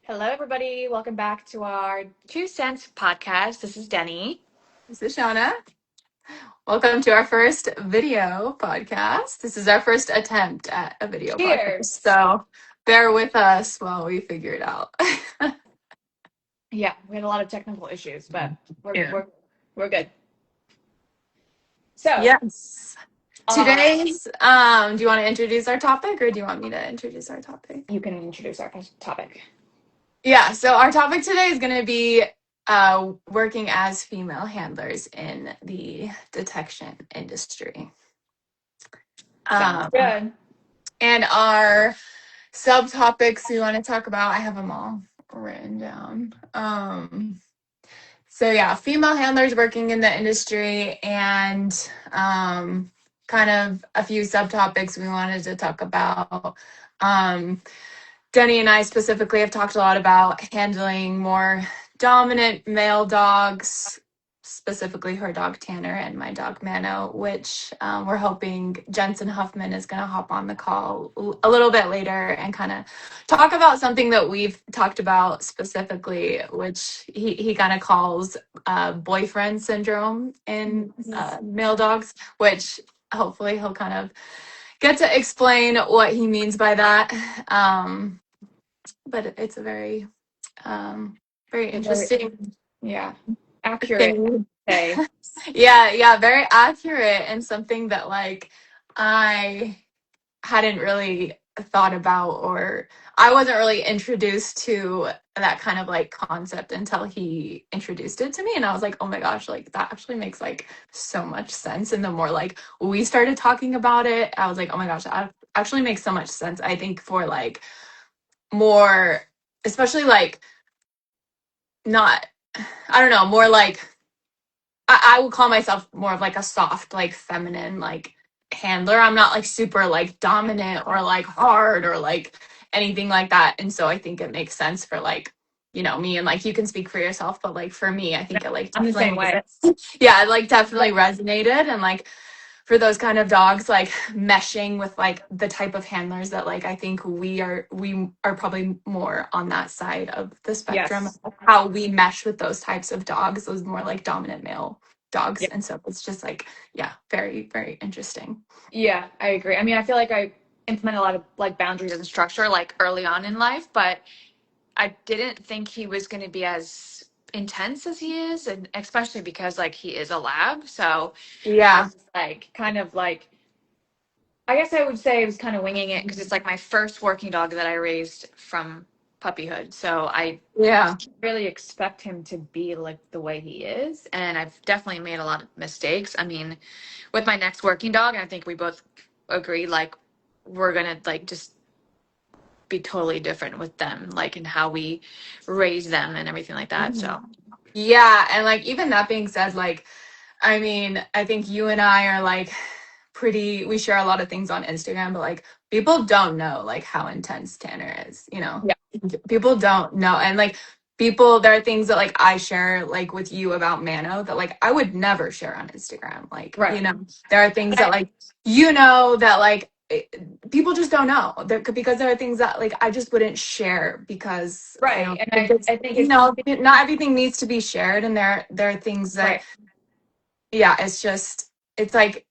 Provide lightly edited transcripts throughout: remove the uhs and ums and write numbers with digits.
Hello, everybody. Welcome back to our Two Cents podcast. This is Denny. This is Shauna. Welcome to our first video podcast. This is our first attempt at a video podcast. Cheers. So bear with us while we figure it out. Yeah, we had a lot of technical issues, but we're Yeah. we're good. So, Yes. Today's, do you want to introduce our topic or do you want me to introduce our topic? you can introduce our topic. Yeah, so our topic today is going to be working as female handlers in the detection industry. Sounds Um, good. and our subtopics we want to talk about, I have them all written down. So yeah, female handlers working in the industry and kind of a few subtopics we wanted to talk about. Denny and I specifically have talked a lot about handling more dominant male dogs, specifically her dog Tanner and my dog Mano, which we're hoping Jensen Huffman is going to hop on the call a little bit later and kind of talk about something that we've talked about specifically, which he kind of calls boyfriend syndrome in male dogs, which hopefully he'll kind of get to explain what he means by that. But it's a very, very interesting Yeah, accurate. thing. Say. Yeah, very accurate and something that like I hadn't really thought about, or I wasn't really introduced to that kind of like concept until he introduced it to me, and I was like, oh my gosh, like that actually makes like so much sense. And the more like we started talking about it, I was like, oh my gosh, that actually makes so much sense. I think for like more, especially like not, I don't know, more like I would call myself more of like a soft, like feminine, like handler. I'm not like super like dominant or like hard or like anything like that. And so I think it makes sense for like, me, and like you can speak for yourself, but like for me, I think it like I'm the definitely same made way. sense. Yeah, it like definitely resonated. And like for those kind of dogs, like meshing with like the type of handlers that like I think we are probably more on that side of the spectrum, Yes. how we mesh with those types of dogs, those more like dominant male dogs. Yeah. And so it's just like, yeah, very, very interesting. Yeah, I agree. I mean, I feel like I implement a lot of like boundaries and structure like early on in life, but I didn't think he was going to be as intense as he is, and especially because like he is a lab. So I Yeah. was like kind of like I guess I would say I was kind of winging it because it's like my first working dog that I raised from puppyhood. So I Yeah. really expect him to be like the way he is, and I've definitely made a lot of mistakes. I mean, with my next working dog, I think we both agree like we're gonna like just be totally different with them, like in how we raise them and everything like that. So Yeah. And like, even that being said, like, I mean, I think you and I are like we share a lot of things on Instagram, but like people don't know like how intense Tanner is, you know? yeah, People don't know. And like there are things that like I share like with you about Mano that like I would never share on Instagram. Like, right. there are things that like, that like people just don't know because there are things that like I just wouldn't share because I Right. don't And think it's, I think it's not everything needs to be shared. And there are things that, right. yeah, it's like,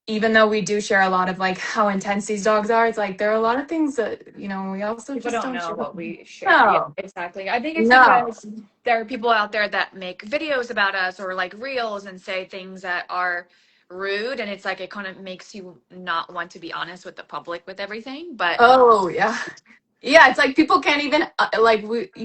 even though we do share a lot of like how intense these dogs are, it's like there are a lot of things that, we also People just don't don't know share. what we share. Yeah, No, exactly. I think it's no. because there are people out there that make videos about us or like reels and say things that are rude. And it's like it kind of makes you not want to be honest with the public with everything. But Oh, yeah. Yeah, it's like people can't even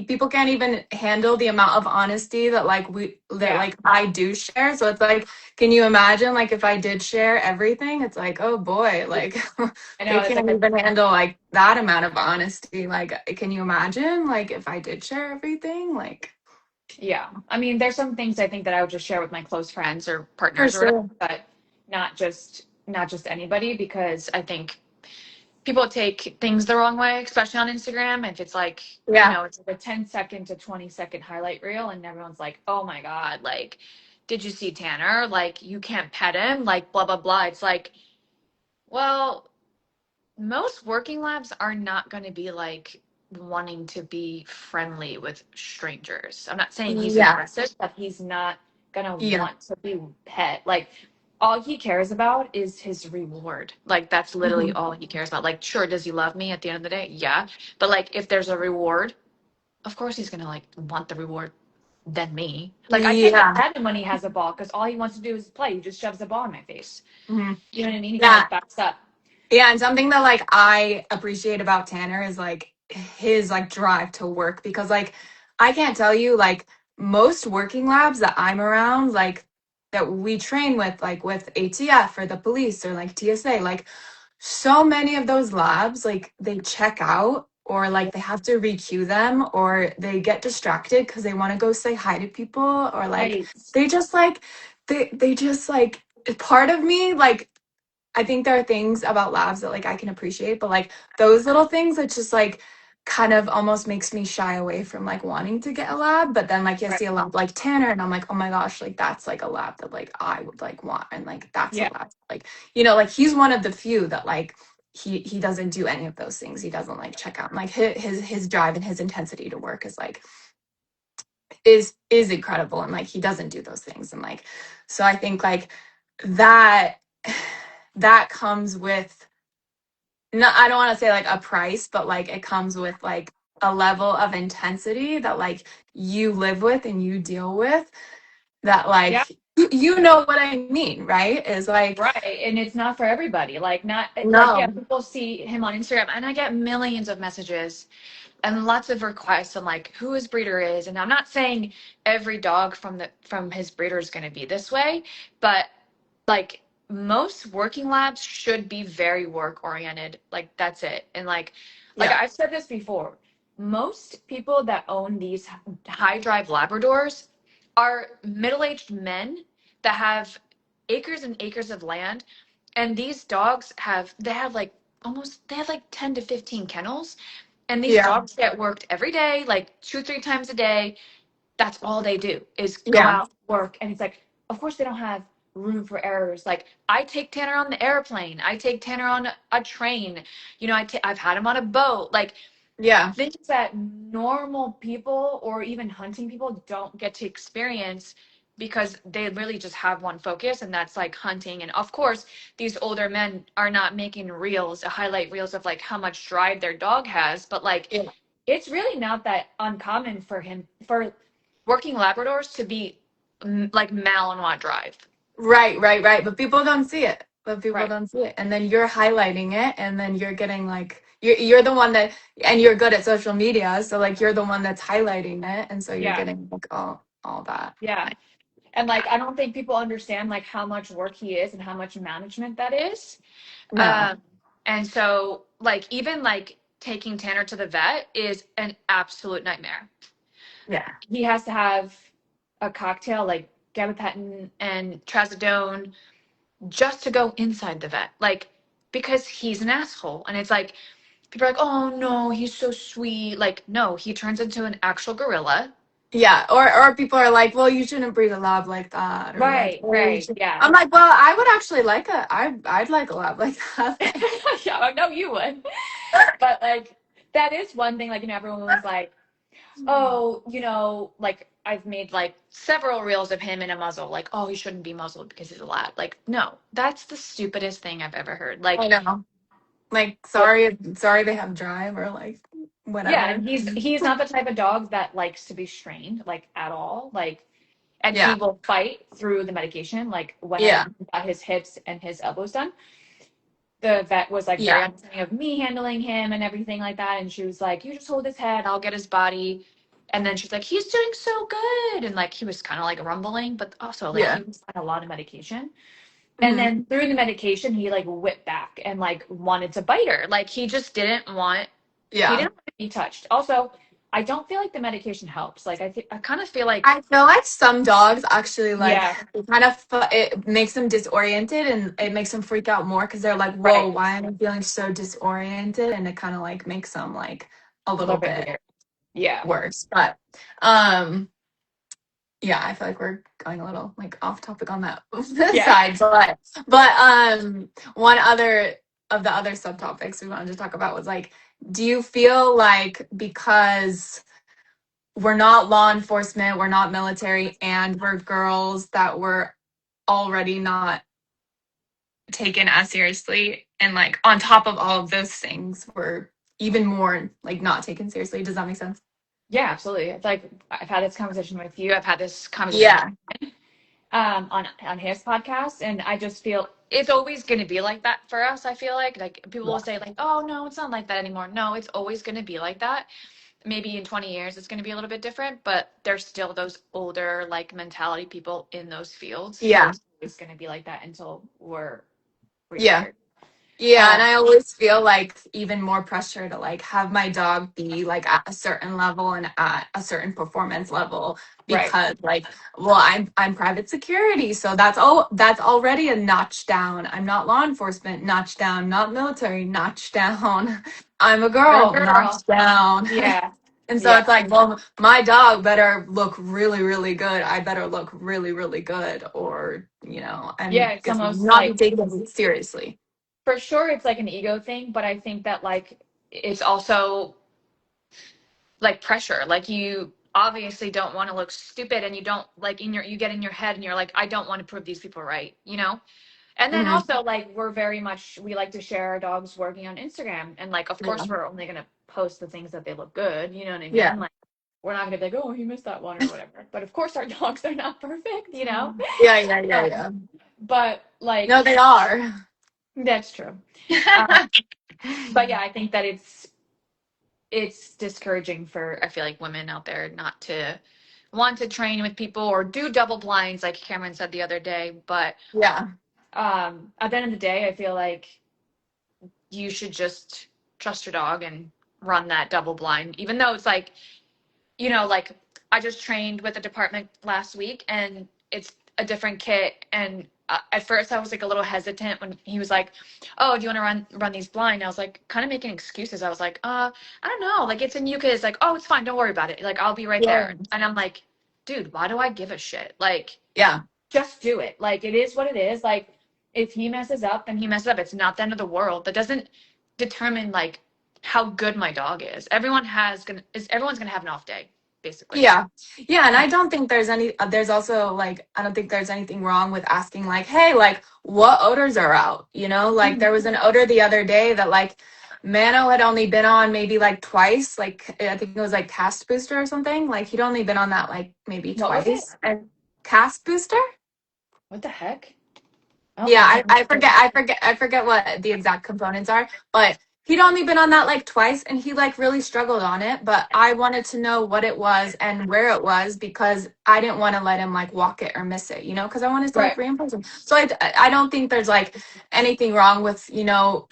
people can't even handle the amount of honesty that yeah, I do share. So it's like, can you imagine like if I did share everything? It's like, oh boy, like I they know it's like can't even handle like that amount of honesty. Like, can you imagine like if I did share everything? Like, yeah. I mean, there's some things I think that I would just share with my close friends or for partners or whatever, sure. but not just anybody because I think people take things the wrong way, especially on Instagram. If it's like, Yeah. it's like a 10-second to 20-second highlight reel, and everyone's like, oh my God, like, did you see Tanner? Like, you can't pet him, like, blah, blah, blah. It's like, well, most working labs are not going to be like wanting to be friendly with strangers. I'm not saying he's Yeah. aggressive, but he's not gonna Yeah. want to be pet. Like all he cares about is his reward. Like that's literally Mhm. all he cares about. Like sure, does he love me at the end of the day? Yeah. But like if there's a reward, of course he's gonna like want the reward than me. Like I can't get Yeah. mad at him when he has a ball because all he wants to do is play. He just shoves a ball in my face. Mhm. You know what I mean? He kind of Yeah. like backs up. Yeah, and something that like I appreciate about Tanner is like his like drive to work because like I can't tell you like most working labs that I'm around like that we train with like with ATF or the police or like TSA like so many of those labs like they check out or like they have to requeue them or they get distracted because they want to go say hi to people or like Right. they just like they just like part of me like I think there are things about labs that like I can appreciate, but like those little things that just like kind of almost makes me shy away from like wanting to get a lab. But then like you Right. see a lab like Tanner and I'm like, oh my gosh, like that's like a lab that like I would like want. And like that's a Yeah. lab. Like, you know, like he's one of the few that like he doesn't do any of those things. He doesn't like check out. And, like his drive and his intensity to work is like is incredible. And like he doesn't do those things. And like so I think like that that comes with no, I don't want to say like a price, but like it comes with like a level of intensity that like you live with and you deal with that Yeah. like you know what I mean, right? Is like Right. And it's not for everybody. Like not like yeah, no. people see him on Instagram and I get millions of messages and lots of requests on like who his breeder is. And I'm not saying every dog from his breeder is gonna be this way, but like most working labs should be very work oriented. Like that's it. And like Yeah. I've said this before, most people that own these high drive Labradors are middle-aged men that have acres and acres of land. And these dogs have like almost they have like 10 to 15 kennels. And these Yeah. dogs get worked every day, like two, three times a day. That's all they do is go Yeah. out, work. And it's like, of course they don't have room for errors. Like I take Tanner on the airplane. I take Tanner on a train. You know, I've had him on a boat. Like Yeah. things that normal people or even hunting people don't get to experience because they really just have one focus and that's like hunting. And of course these older men are not making reels, highlight reels of like how much drive their dog has, but like Yeah. it's really not that uncommon for working Labradors to be like Malinois drive. Right. But people don't see it. But people Right. don't see it. And then you're highlighting it and then you're getting like you're the one that and you're good at social media. So like you're the one that's highlighting it. And so you're Yeah. getting like all that. Yeah. Like, And like I don't think people understand like how much work he is and how much management that is. no. Um, and so like even like taking Tanner to the vet is an absolute nightmare. Yeah. He has to have a cocktail like gabapentin and trazodone just to go inside the vet. Like because he's an asshole. And it's like people are like, "Oh no, he's so sweet." Like no, he turns into an actual gorilla. Yeah, or people are like, well, you shouldn't breed a lab like that, or like, Right, oh, you right. should. Yeah. I'm like, well, I would actually like I'd like a lab like that. Like, Yeah, I know you would. But like that is one thing like you know everyone was like oh, you know, like I've made like several reels of him in a muzzle, like, oh, he shouldn't be muzzled because he's a lad. Like, no, that's the stupidest thing I've ever heard. I Like, know. Like, what? sorry they have drive or like Yeah, whatever. and he's not the type of dog that likes to be strained, like at all. Like, and he Yeah, will fight through the medication. Like when I yeah, got his hips and his elbows done, the vet was like very yeah, understanding of me handling him and everything like that. And she was like, you just hold his head, I'll get his body. And then she's like, he's doing so good. And like he was kind of like rumbling, but also like yeah. he was on a lot of medication. And Hmm. then through the medication, he like whipped back and like wanted to bite her. Like he Yeah. didn't want to be touched. Also, I don't feel like the medication helps. Like I kind of feel like, I feel like some dogs actually like yeah, it kind of it makes them disoriented and it makes them freak out more because they're like, whoa, right. why am I feeling so disoriented? And it kind of like makes them like a A little little bit bit weird. Yeah. worse. But um yeah, I feel like we're going a little like off topic on that Yeah. side, but one other of the other subtopics we wanted to talk about was like Do you feel like because we're not law enforcement, we're not military, and we're girls that we're already not taken as seriously, and like on top of all of those things, we're even more like not taken seriously? Does that make sense? Yeah, absolutely. It's like I've had this conversation with you. I've had this conversation with Yeah. on his podcast, and I just feel it's always going to be like that for us. I feel like people will Yeah. say like, "Oh no, it's not like that anymore." No, it's always going to be like that. Maybe in 20 years it's going to be a little bit different, but there's still those older like mentality people in those fields, so Yeah. it's going to be like that until we're Yeah. retired. Yeah, and Um, I always feel like even more pressure to like have my dog be like at a certain level and at a certain performance level, right. because like, well, I'm private security, so that's already a notch down. I'm not law enforcement, notch down, not military, notch down. I'm a You're a girl, girl. notch down. Yeah. And so Yeah. it's like, well, my dog better look really, really good. I better look really, really good, or Yeah, I'm it's gonna almost not be like taken seriously. for sure it's like an ego thing, but I think that like it's also like pressure. Like you obviously don't want to look stupid and you don't like you get in your head and you're like, I don't want to prove these people right, you know? And then Hmm. also like we're very much we like to share our dogs working on Instagram and like of Yeah. course we're only gonna post the things that they look good, you know what I Yeah. mean? Like we're not gonna be like, oh, you missed that one or whatever. But of course our dogs are not perfect, you know? Yeah, yeah, yeah, Um, yeah. but No, like they are. that's true. Um, but yeah, I think that it's discouraging for I feel like women out there not to want to train with people or do double blinds like Cameron said the other day. But Yeah. at the end of the day, I feel like you should just trust your dog and run that double blind, even though it's like like I just trained with a department last week and it's a different kit. And at first I was like a little hesitant when he was like, oh, do you want to run these blind? I was like kind of making excuses. I was like, I don't know. Like it's in UK. It's like, oh, it's fine. Don't worry about it. Like I'll be right Yeah. there. And I'm like, dude, why do I give a shit? Like Yeah. just do it. Like it is what it is. Like if he messes up, then he messes up. It's not the end of the world. That doesn't determine like how good my dog is. Everyone's gonna have an off day, basically. Yeah. Yeah. And Yeah. I don't think there's also like, I don't think there's anything wrong with asking, like, hey, like, what odors are out? Like there Mhm. was an odor the other day that like Mano had only been on maybe like twice. Like, I think it was like Cast Booster or something. Like, he'd only been on that like maybe What was it? twice. And Cast Booster? What the heck? I don't Yeah, think I've I, heard I of forget, I forget, I forget what the exact components are, but he'd only been on that like twice and he like really struggled on it. But I wanted to know what it was and where it was because I didn't want to let him like walk it or miss it, because I wanted to like Right. reinforce him. So I don't think there's like anything wrong with,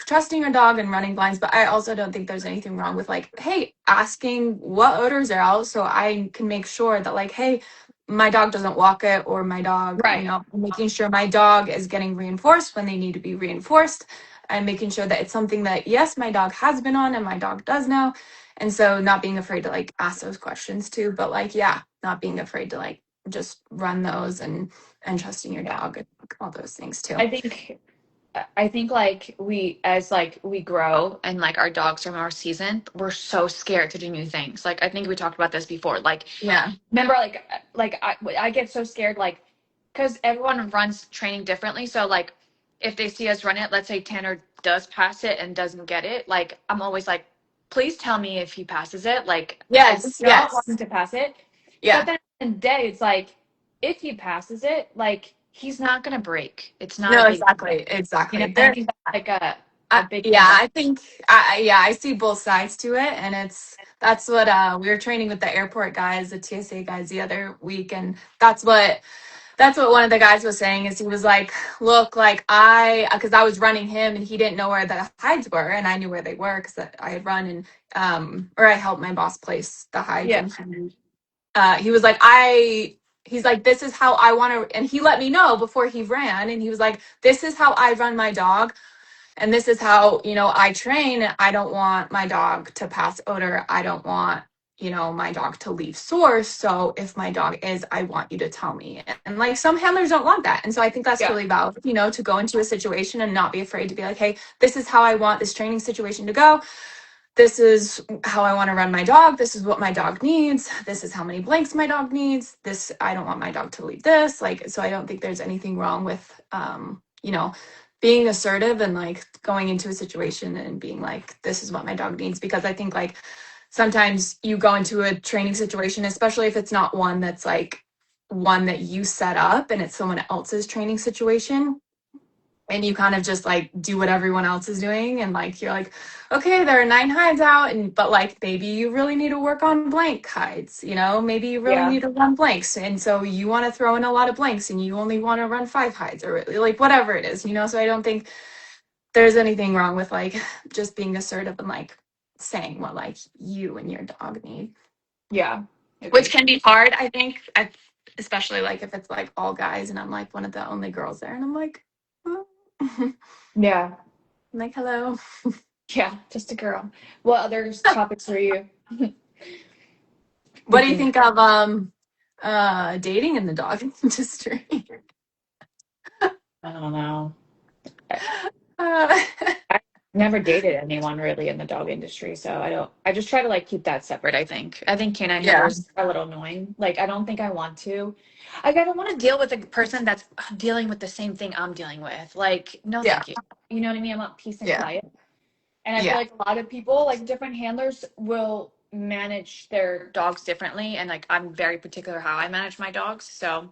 trusting your dog and running blinds, but I also don't think there's anything wrong with like, hey, asking what odors are out so I can make sure that like, hey, my dog doesn't walk it, or my dog, Right. making sure my dog is getting reinforced when they need to be reinforced, and making sure that it's something that, yes, my dog has been on and my dog does know. And so not being afraid to like ask those questions too, but like, yeah, not being afraid to like just run those, and trusting your Yeah. dog and all those things too. I think I think like we grow and like our dogs are more seasoned, we're so scared to do new things. Like I think we talked about this before. Like Yeah. remember I get so scared like because everyone runs training differently. So like if they see us run it, let's say Tanner does pass it and doesn't get it, like I'm always like, please tell me if he passes it. Like I Yes. don't want Yes. him to pass it. But Yeah. then in the day, it's like if he passes it, like he's not gonna break. It's not a No, big deal. exactly. You know, Exactly. I There. think that's like a big Yeah, thing that I think yeah, I see both sides to it, and that's what we were training with the airport guys, the TSA guys the other week, and that's what one of the guys was saying, is he was like, look, like because I was running him and he didn't know where the hides were, and I knew where they were because I had run, and or I helped my boss place the hides, yeah, and he was like, he's like, this is how I want to, and he let me know before he ran, and he was like, this is how I run my dog, and this is how, I train. I don't want my dog to pass odor. I don't want, my dog to leave sores. So if my dog is, I want you to tell me. And like some handlers don't want that. And so I think that's yeah, really about, to go into a situation and not be afraid to be like, hey, this is how I want this training situation to go. this is how I want to run my dog. This is what my dog needs. This is how many blanks my dog needs. This, I don't want my dog to leave this. Like, so I don't think there's anything wrong with, you know, being assertive and like going into a situation and being like, this is what my dog needs. Because I think like sometimes you go into a training situation, especially if it's not one that's like one that you set up and it's someone else's training situation, and you kind of just like do what everyone else is doing, and like you're like, okay, there are 9 hides out, and but like maybe you really need to work on blank hides, you know, maybe you really Yeah. need to run blanks, and so you want to throw in a lot of blanks and you only want to run 5 hides, or like whatever it is, you know. So I don't think there's anything wrong with like just being assertive and like saying what like you and your dog need, Yeah. which Agreed. can be hard, I think. Especially like if it's like all guys and I'm like one of the only girls there, and I'm like, oh. Yeah. Like, hello. Yeah. Just a girl. What other topics are you What do you thinking? think of dating in the dog industry? I don't know. I, uh, I never dated anyone really in the dog industry, so I don't. I just try to like keep that separate. I think canine yeah. handlers are a little annoying. Like I don't think I want to. Like I don't want to deal with a person that's dealing with the same thing I'm dealing with. Like no, Yeah. thank you. You know what I mean? I want peace and Yeah. quiet. And I feel Yeah. like a lot of people, like different handlers, will manage their dogs differently. And like I'm very particular how I manage my dogs. So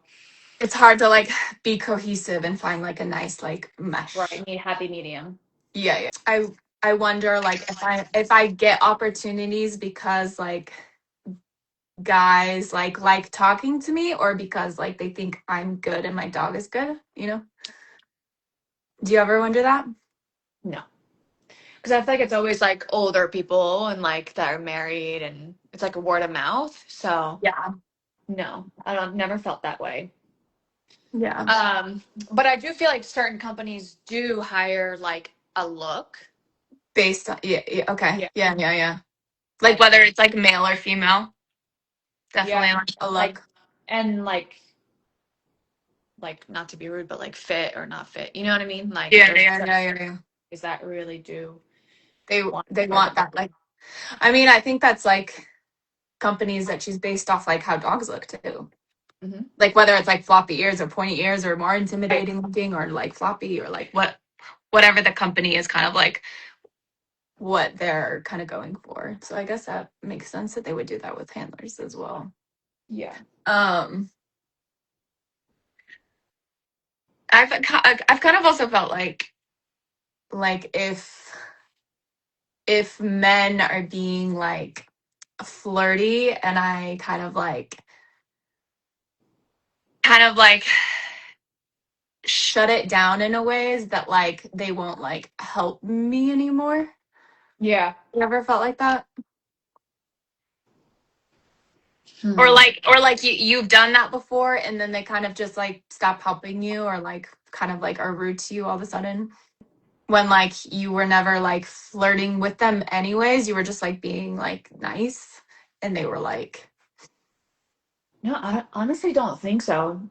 It's hard to like be cohesive and find like a nice like mesh. right, need happy medium. Yeah, yeah. I wonder like if I get opportunities because like guys like talking to me, or because like they think I'm good and my dog is good, you know? Do you ever wonder that? No. Because I feel like it's always like older people and like that are married and it's like a word of mouth. So Yeah. no, I don't never felt that way. Yeah. Um, but I do feel like certain companies do hire like a look. Based on, yeah, yeah, okay. Yeah. Yeah, yeah, yeah. Like Like whether it's like male or female, yeah, definitely like a like look. and like not to be rude, but like fit or not fit. You know what I mean? Like Yeah, there's yeah, yeah, yeah, yeah. is that really do They want they their want dog. that like, I mean, I think that's like companies that choose based off like how dogs look too. Hmm. Like whether it's like floppy ears or pointy ears or more Right. intimidating looking or like floppy or like whatever the company is kind of like what they're kind of going for. So I guess that makes sense that they would do that with handlers as well. Yeah. Um I've kind of also felt like if men are being like flirty and I kind of like shut it down in a ways that like they won't like help me anymore. Yeah. You ever felt like that? Hmm. Or like you've done that before and then they kind of just like stop helping you, or like kind of like are rude to you all of a sudden, when like you were never like flirting with them anyways, you were just like being like nice, and they were like, No, I honestly don't think so.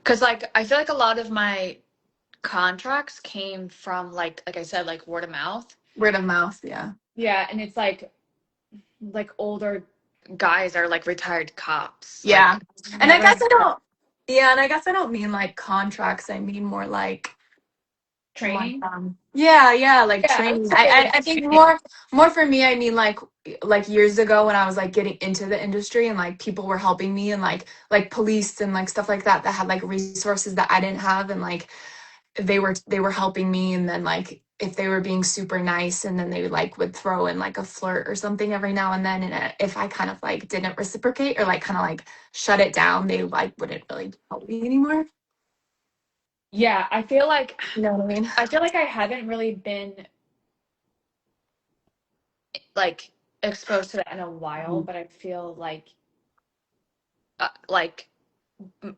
Because like I feel like a lot of my contracts came from like I said, like word of mouth. word of mouth. Yeah. Yeah, and it's like older guys are like retired cops. Yeah. Like And I never guess had I don't, yeah, and I guess I don't mean like contracts. I mean more like training. yeah, yeah, like Yeah, I would training. say it was I think training. more for me, I mean like years ago when I was like getting into the industry and like people were helping me, and like police and like stuff like that that had like resources that I didn't have, and like they were helping me, and then like if they were being super nice and then they like would throw in like a flirt or something every now and then, and if I kind of like didn't reciprocate or like kind of like shut it down, they like wouldn't really help me anymore. Yeah, You know what I mean? I feel like I haven't really been like exposed to that in a while, but I feel like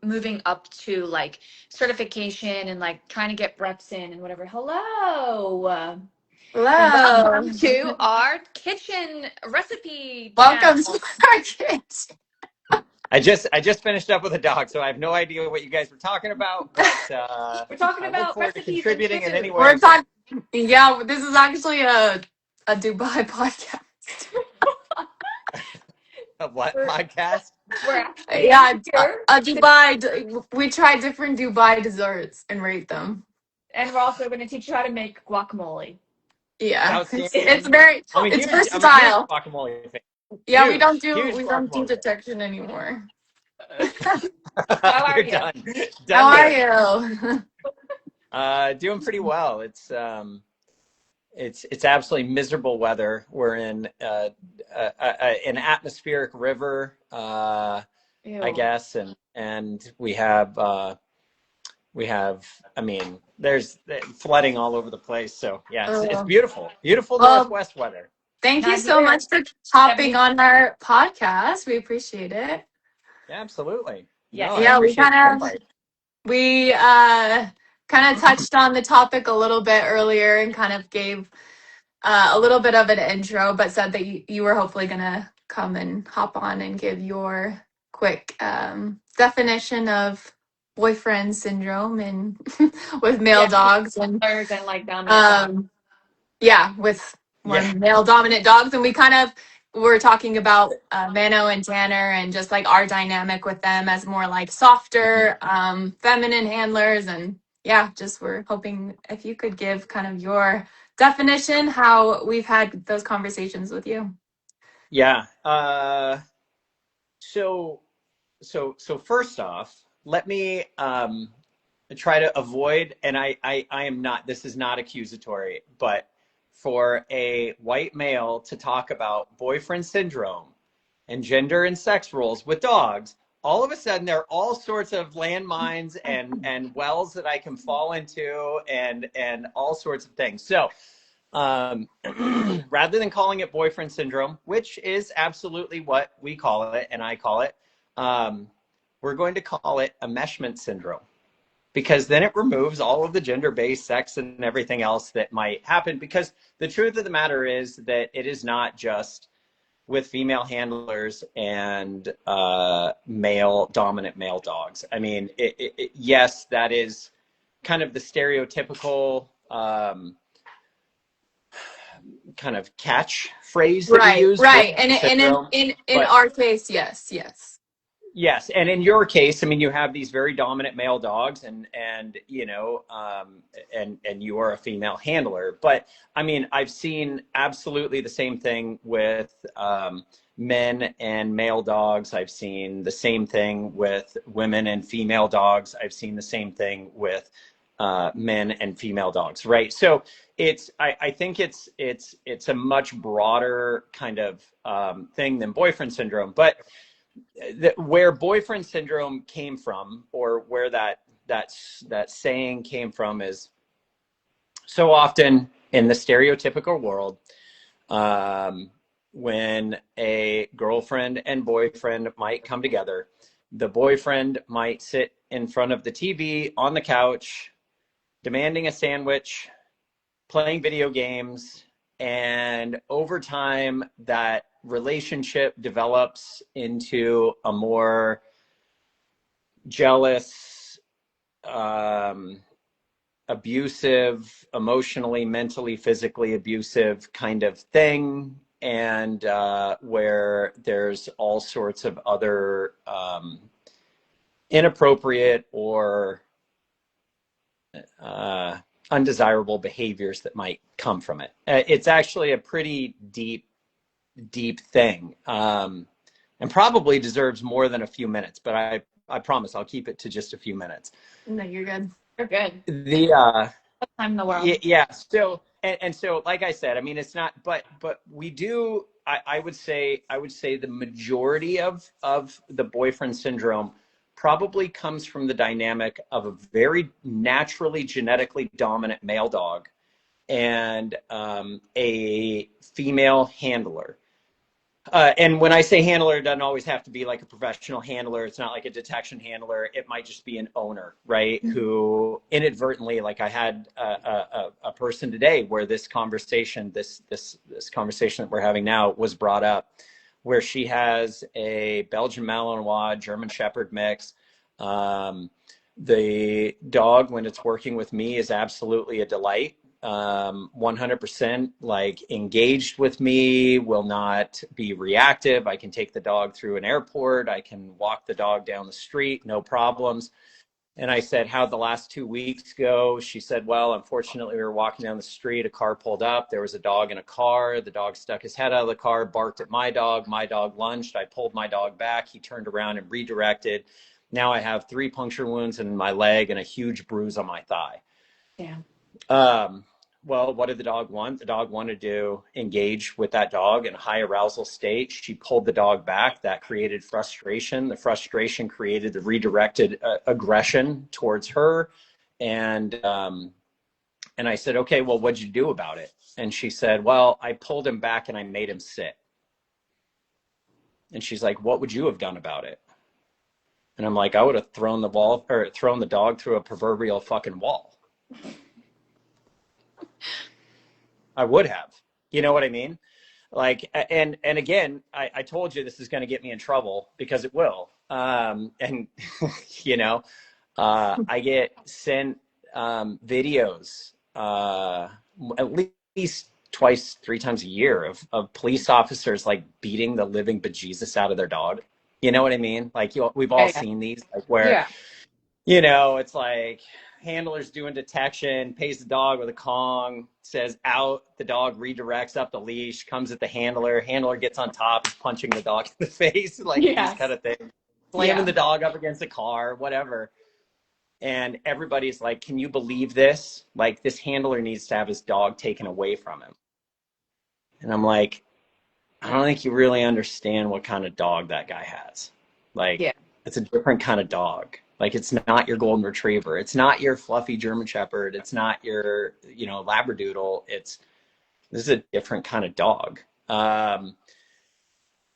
moving up to like certification and like trying to get reps in and whatever. Hello. Hello. Welcome to our kitchen recipe Welcome channel. to our kids. I just finished up with a dog, so I have no idea what you guys were talking about, but We're talking I look about forward to recipes and contributing in any food. way We're I can. talking. Yeah, this is actually a Dubai podcast. A what We're, podcast? we're actually Yeah, here, a Dubai. We try different Dubai desserts and rate them. and we're also going to teach you how to make guacamole. Yeah, it's Outstanding. very it's I'm a huge versatile. guacamole fan. Yeah, Huge we don't do guacamole detection anymore. fan. How are You're you? done. How Done are there. you? Doing pretty well. It's absolutely miserable weather. We're in an atmospheric river, I Ew. guess, and we have. I mean, there's flooding all over the place. So yeah, it's Uh, beautiful, beautiful well, Northwest weather. thank you Not so here. much for hopping 70. on our podcast. We appreciate it. Yeah, absolutely. No, Yes, I Yeah, appreciate the invite. we kind of touched on the topic a little bit earlier and kind of gave a little bit of an intro, but said that you were hopefully gonna come and hop on and give your quick definition of boyfriend syndrome and with male yeah, dogs and handlers and like dominant dogs. um yeah, with more Yeah, male dominant dogs. And we kind of were talking about Mano and Tanner and just like our dynamic with them as more like softer, feminine handlers. And yeah, just we're hoping if you could give kind of your definition, how we've had those conversations with you. yeah. So so first off, let me try to avoid, and I am not, this is not accusatory, but for a white male to talk about boyfriend syndrome and gender and sex roles with dogs, all of a sudden there are all sorts of landmines and wells that I can fall into and all sorts of things. So um, rather than calling it boyfriend syndrome, which is absolutely what we call it and I call it, um, we're going to call it enmeshment syndrome, because then it removes all of the gender-based sex and everything else that might happen. Because the truth of the matter is that it is not just with female handlers and male dominant male dogs. I mean, yes, that is kind of the stereotypical kind of catch phrase that we Right, use, right. boyfriend And syndrome. in But our case, yes, yes. yes, and in your case, I mean, you have these very dominant male dogs, and you know, and you are a female handler. But I mean, I've seen absolutely the same thing with men and male dogs. I've seen the same thing with women and female dogs. I've seen the same thing with men and female dogs. Right. So I think it's a much broader kind of thing than boyfriend syndrome, but where boyfriend syndrome came from, or where that saying came from, is so often in the stereotypical world, when a girlfriend and boyfriend might come together, the boyfriend might sit in front of the TV on the couch, demanding a sandwich, playing video games, and over time that relationship develops into a more jealous, abusive, emotionally, mentally, physically abusive kind of thing, and where there's all sorts of other inappropriate or undesirable behaviors that might come from it. It's actually a pretty deep thing, and probably deserves more than a few minutes. But I promise I'll keep it to just a few minutes. No, you're good. You're good. The Time in the world. yeah. So and so, like I said, I mean, it's not, but we do. I would say the majority of the boyfriend syndrome probably comes from the dynamic of a very naturally genetically dominant male dog and a female handler. And when I say handler, it doesn't always have to be like a professional handler. It's not like a detection handler. It might just be an owner, right? Who inadvertently, like I had a person today where this conversation, this conversation that we're having now, was brought up, where she has a Belgian Malinois German Shepherd mix. The dog, when it's working with me, is absolutely a delight. 100% like engaged with me, will not be reactive. I can take the dog through an airport. I can walk the dog down the street, no problems. And I said, how'd the last 2 weeks go? She said, well, unfortunately, we were walking down the street. A car pulled up. There was a dog in a car. The dog stuck his head out of the car, barked at my dog. My dog lunged. I pulled my dog back. He turned around and redirected. Now I have 3 puncture wounds in my leg and a huge bruise on my thigh. Yeah. Well, what did the dog want? The dog wanted to engage with that dog in a high arousal state. She pulled the dog back. That created frustration. The frustration created the redirected aggression towards her. And I said, okay, well, what'd you do about it? And she said, well, I pulled him back and I made him sit. And she's like, what would you have done about it? And I'm like, I would have thrown the dog through a proverbial fucking wall. I would have. You know what I mean? Like, and again, I told you this is going to get me in trouble because it will. And you know, I get sent videos at least twice, 3 times a year of police officers like beating the living bejesus out of their dog. You know what I mean? Like we've all Yeah. seen these, like where Yeah. it's like handler's doing detection, pays the dog with a Kong, says out, the dog redirects up the leash, comes at the handler gets on top, punching the dog in the face, like these Yes. kind of things, slamming Yeah. the dog up against the car, whatever. And everybody's like, can you believe this? Like, this handler needs to have his dog taken away from him. And I'm like, I don't think you really understand what kind of dog that guy has. Like, Yeah. it's a different kind of dog. Like, it's not your golden retriever. It's not your fluffy German Shepherd. It's not your, Labradoodle. This is a different kind of dog.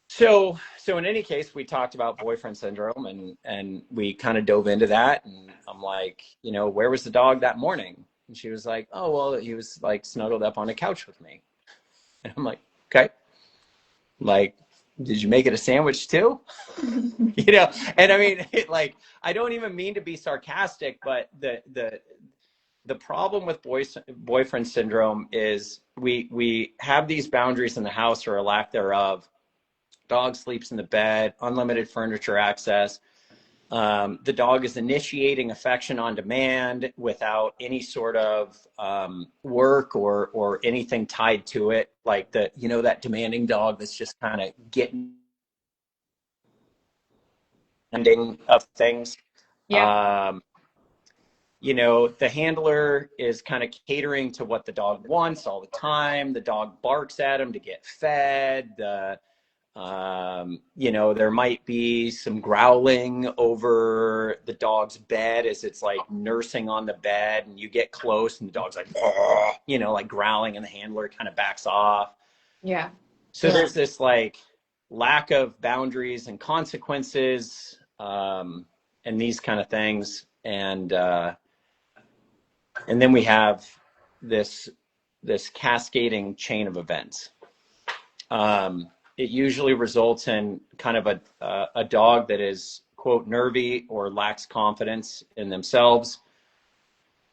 So in any case, we talked about boyfriend syndrome and we kind of dove into that. And I'm like, where was the dog that morning? And she was like, oh, well, he was like snuggled up on a couch with me. And I'm like, okay. Like, did you make it a sandwich too? And I mean, I don't even mean to be sarcastic, but the problem with boyfriend syndrome is we have these boundaries in the house or a lack thereof. Dog sleeps in the bed, unlimited furniture access. The dog is initiating affection on demand without any sort of work or anything tied to it. Like that demanding dog that's just kind of getting ending of things. Yep. The handler is kind of catering to what the dog wants all the time. The dog barks at him to get fed. There might be some growling over the dog's bed as it's like nursing on the bed, and you get close and the dog's like, like growling, and the handler kind of backs off. Yeah. So there's this like lack of boundaries and consequences, and these kind of things. And then we have this cascading chain of events. It usually results in kind of a dog that is, quote, nervy or lacks confidence in themselves,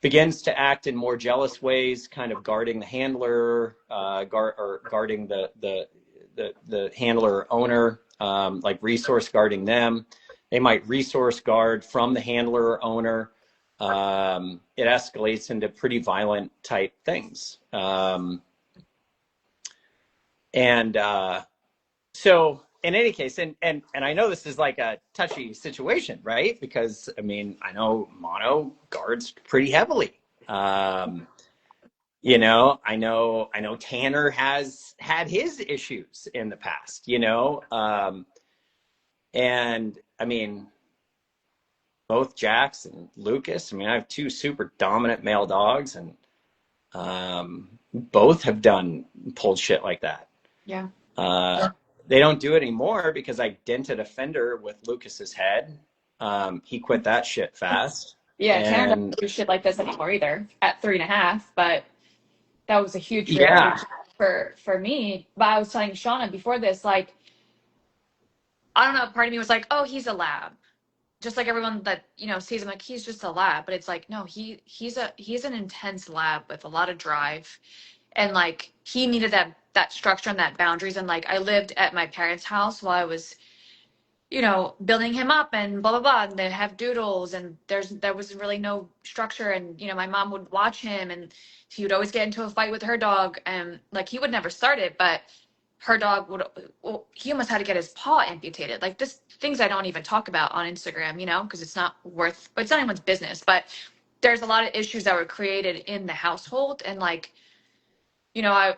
begins to act in more jealous ways, kind of guarding the handler, guarding the handler owner, like resource guarding them. They might resource guard from the handler owner. It escalates into pretty violent type things. So in any case, and I know this is like a touchy situation, right? Because I mean, I know Mono guards pretty heavily. I know Tanner has had his issues in the past, and I mean, both Jax and Lucas, I mean, I have 2 super dominant male dogs, and both have pulled shit like that. Yeah. They don't do it anymore because I dented a fender with Lucas's head. He quit that shit fast. Yeah. Tanner And doesn't do shit like this anymore either at 3.5, but that was a huge reality yeah, check for me. But I was telling Shauna before this, like, I don't know, part of me was like, oh, he's a lab. just like everyone that, you know, sees him, like he's just a lab, but it's like, no, he's an intense lab with a lot of drive. And like he needed that structure and that boundaries. And like I lived at my parents' house while I was, you know, building him up and blah blah blah. And they have doodles, and there was really no structure. And you know, my mom would watch him, and he would always get into a fight with her dog, and like he would never start it, but her dog would. Well, he almost had to get his paw amputated. Like this things I don't even talk about on Instagram, you know, because it's not worth. It's not anyone's business. But there's a lot of issues that were created in the household, and like, you know,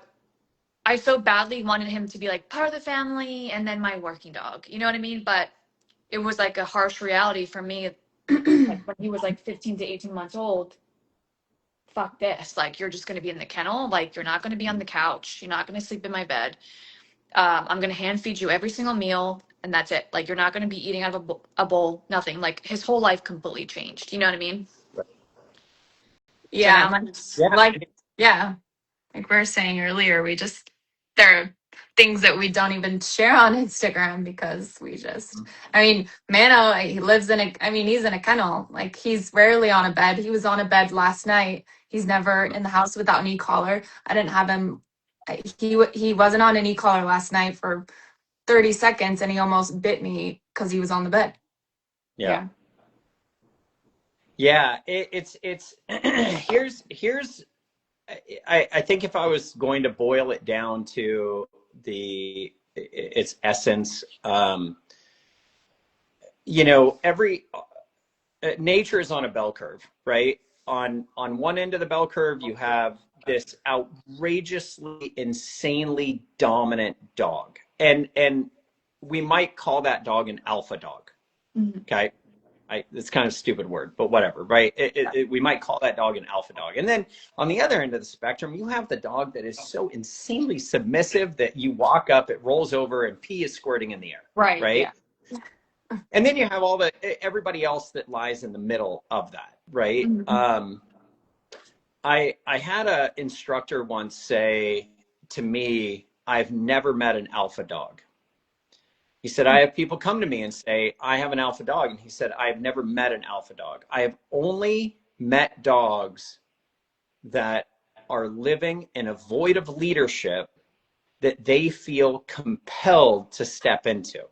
I so badly wanted him to be like part of the family and then my working dog. You know what I mean? But it was like a harsh reality for me. Like when he was like 15 to 18 months old, fuck this. Like you're just going to be in the kennel. Like you're not going to be on the couch. You're not going to sleep in my bed. I'm going to hand feed you every single meal. And that's it. Like you're not going to be eating out of a bowl, nothing. Like his whole life completely changed. You know what I mean? So now Yeah. I'm Yeah. Like, yeah. Like we were saying earlier, there are things that we don't even share on Instagram because I mean, Mano, he lives in he's in a kennel. Like he's rarely on a bed. He was on a bed last night. He's never in the house without an e-collar. I didn't have him. He wasn't on an e-collar last night for 30 seconds and he almost bit me because he was on the bed. Yeah. yeah. Yeah. It's here's I think if I was going to boil it down to its essence, you know, every nature is on a bell curve, right? On one end of the bell curve, you have this outrageously, insanely dominant dog, and we might call that dog an alpha dog. Mhm. Okay, it's kind of a stupid word, but whatever, right? We might call that dog an alpha dog. And then on the other end of the spectrum, you have the dog that is so insanely submissive that you walk up, it rolls over, and pee is squirting in the air, Right. right? Yeah. And then you have everybody else that lies in the middle of that, right? Mhm. I had an instructor once say to me, "I've never met an alpha dog." He said, I have people come to me and say, I have an alpha dog. And he said, I have never met an alpha dog. I have only met dogs that are living in a void of leadership that they feel compelled to step into.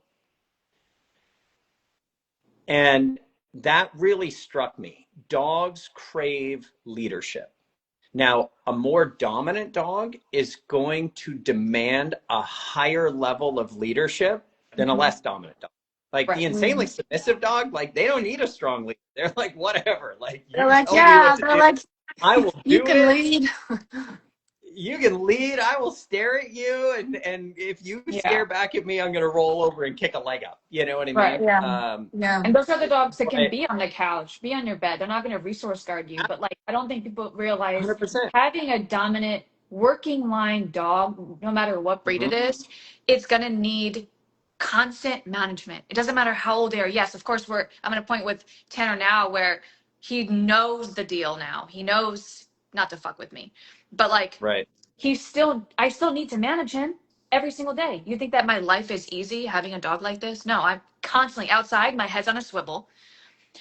And that really struck me. Dogs crave leadership. Now, a more dominant dog is going to demand a higher level of leadership than a Mhm. less dominant dog. Like the Right. insanely submissive dog, like they don't need a strong leader. They're like, whatever. Like They're you like, tell me what yeah, to they're do, like, I will you do can it. lead. You can lead, I will stare at you, and if you Yeah. stare back at me, I'm gonna roll over and kick a leg up. You know what I Right. mean? Yeah. Yeah. And those are the dogs that can But be on the couch, be on your bed. They're not going to resource guard you. But like, I don't think people realize 100%. having a dominant working line dog, no matter what breed Hmm. it is, it's going to need constant management. It doesn't matter how old they are. Yes, of course, I'm at a point with Tanner now where he knows the deal now. He knows not to fuck with me. But like, Right. I still need to manage him every single day. You think that my life is easy having a dog like this? No, I'm constantly outside, my head's on a swivel.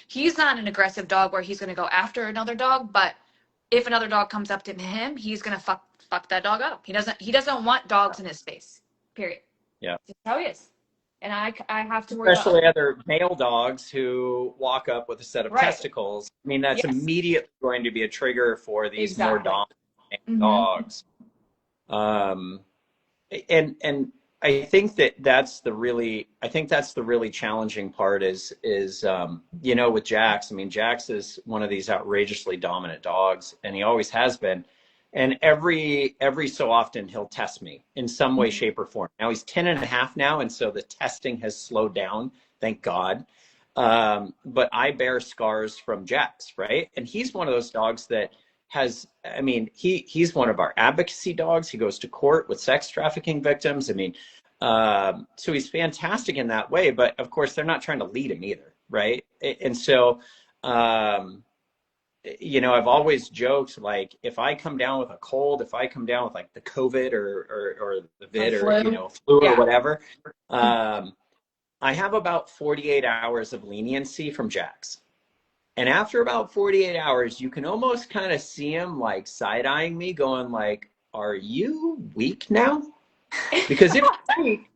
He's not an aggressive dog where he's going to go after another dog, but if another dog comes up to him, he's going to fuck that dog up. He doesn't want dogs in his space. Period. Yeah. That's how he is. And I have to worry about Especially other male dogs who walk up with a set of right. testicles. I mean, that's Yes. immediately going to be a trigger for these more Exactly. dominant Mhm. dogs. Um, and I think I think that's the really challenging part is you know, with Jax. I mean, Jax is one of these outrageously dominant dogs, and he always has been. And every so often he'll test me in some way, shape, or form. Now he's 10 and a half now, and so the testing has slowed down, thank God. But I bear scars from Jax, right? And he's one of those dogs that I mean, he's one of our advocacy dogs. He goes to court with sex trafficking victims. I mean, so he's fantastic in that way, but of course they're not trying to lead him either. Right. And so, you know, I've always joked, like, if I come down with a cold, if I come down with like the COVID or the Or vid or, you flu. know, flu or Yeah. whatever, I have about 48 hours of leniency from Jax. And after about 48 hours, you can almost kind of see him like side-eyeing me, going like, are you weak now? Because if you're weak,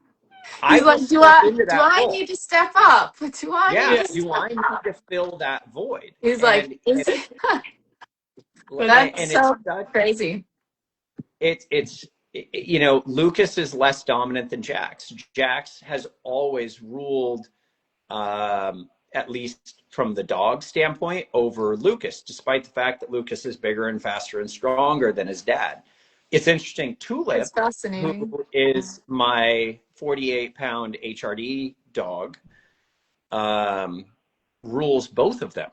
I He's will like, step into do that I role. need to step up? Do I need Yeah, to do step I need up? to fill that void? He's like, that's And it's so such, crazy. it's you know, Lucas is less dominant than Jax. Jax has always ruled, at least from the dog standpoint, over Lucas, despite the fact that Lucas is bigger and faster and stronger than his dad. It's interesting. It's Tulip, who fascinating. is my 48-pound HRD dog, um, rules both of them.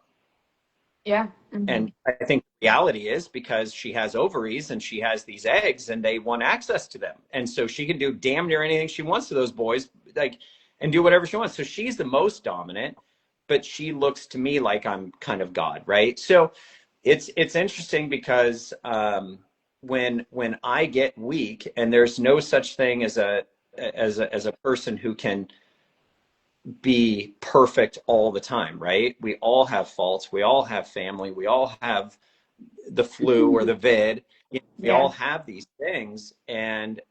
Yeah. And I think the reality is because she has ovaries and she has these eggs and they want access to them. And so she can do damn near anything she wants to those boys, like, and do whatever she wants. So she's the most dominant, but she looks to me like I'm kind of God, right? So it's interesting because when I get weak, and there's no such thing as a person who can be perfect all the time, right? We all have faults. We all have family. We all have the flu or the vid. You know, we Yeah. all have these things. And,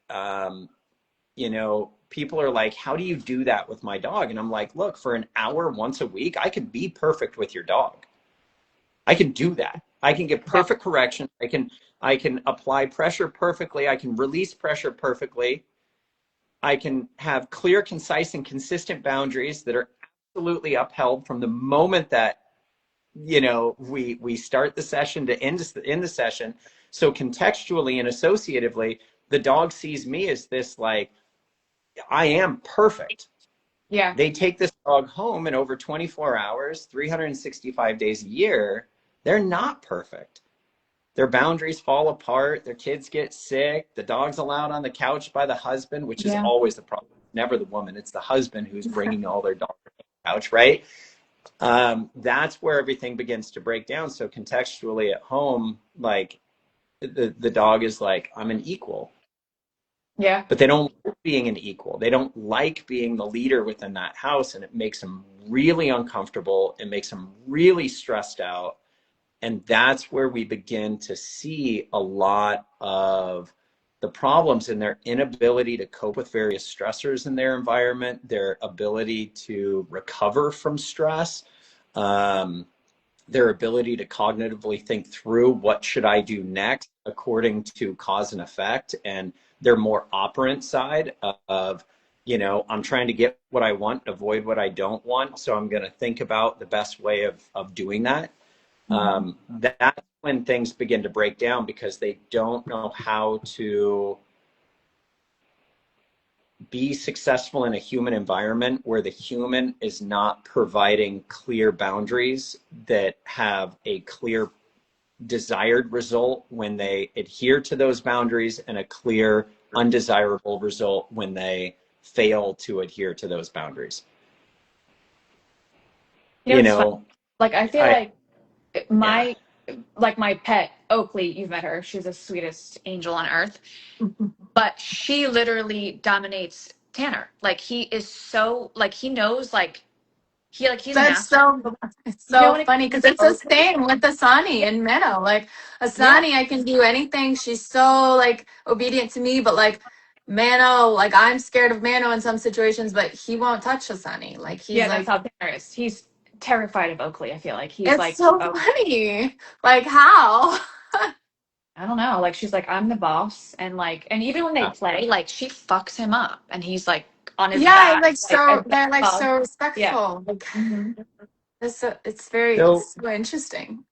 you know, people are like, how do you do that with my dog? And I'm like, look, for an hour once a week, I can be perfect with your dog. I can do that. I can get Yeah. perfect correction. I can apply pressure perfectly. I can release pressure perfectly. I can have clear, concise, and consistent boundaries that are absolutely upheld from the moment that, you know, we start the session to end the session. So contextually and associatively, the dog sees me as this, like, I am perfect. Yeah. They take this dog home, and over 24 hours, 365 days a year, they're not perfect. Their boundaries fall apart. Their kids get sick. The dog's allowed on the couch by the husband, which is Yeah. always the problem. Never the woman. It's the husband who's bringing all their dogs on the couch, right? That's where everything begins to break down. So contextually at home, like the dog is like, I'm an equal. Yeah. But they don't like being an equal. They don't like being the leader within that house. And it makes them really uncomfortable. It makes them really stressed out. And that's where we begin to see a lot of the problems in their inability to cope with various stressors in their environment, their ability to recover from stress, their ability to cognitively think through what should I do next according to cause and effect, and their more operant side of, you know, I'm trying to get what I want, avoid what I don't want. So I'm going to think about the best way of doing that. That's when things begin to break down because they don't know how to be successful in a human environment where the human is not providing clear boundaries that have a clear desired result when they adhere to those boundaries and a clear undesirable result when they fail to adhere to those boundaries. You know, You it's fun. know, Like I feel I, like yeah, my like my pet Oakley, you've met her. She's the sweetest angel on earth. But she literally dominates Tanner. Like he is so like he knows like he's That's master. so it's You know so what I funny mean? because it's the Oakley? same with Asani and Minnow. Like Yeah. Asani, I can do anything. She's so like obedient to me, but like Mano, like I'm scared of Mano in some situations, but he won't touch Asani. Like he's Yeah, that's like, how Tanner is. He's terrified of Oakley, I feel like. He's it's like, so oh, funny. Like how? I don't know. Like she's like, I'm the boss. And like and even when they play, like she fucks him up and he's like on his Yeah, back, like like so a they're like dog. so Yeah. respectful. Like Hmm. so it's so interesting.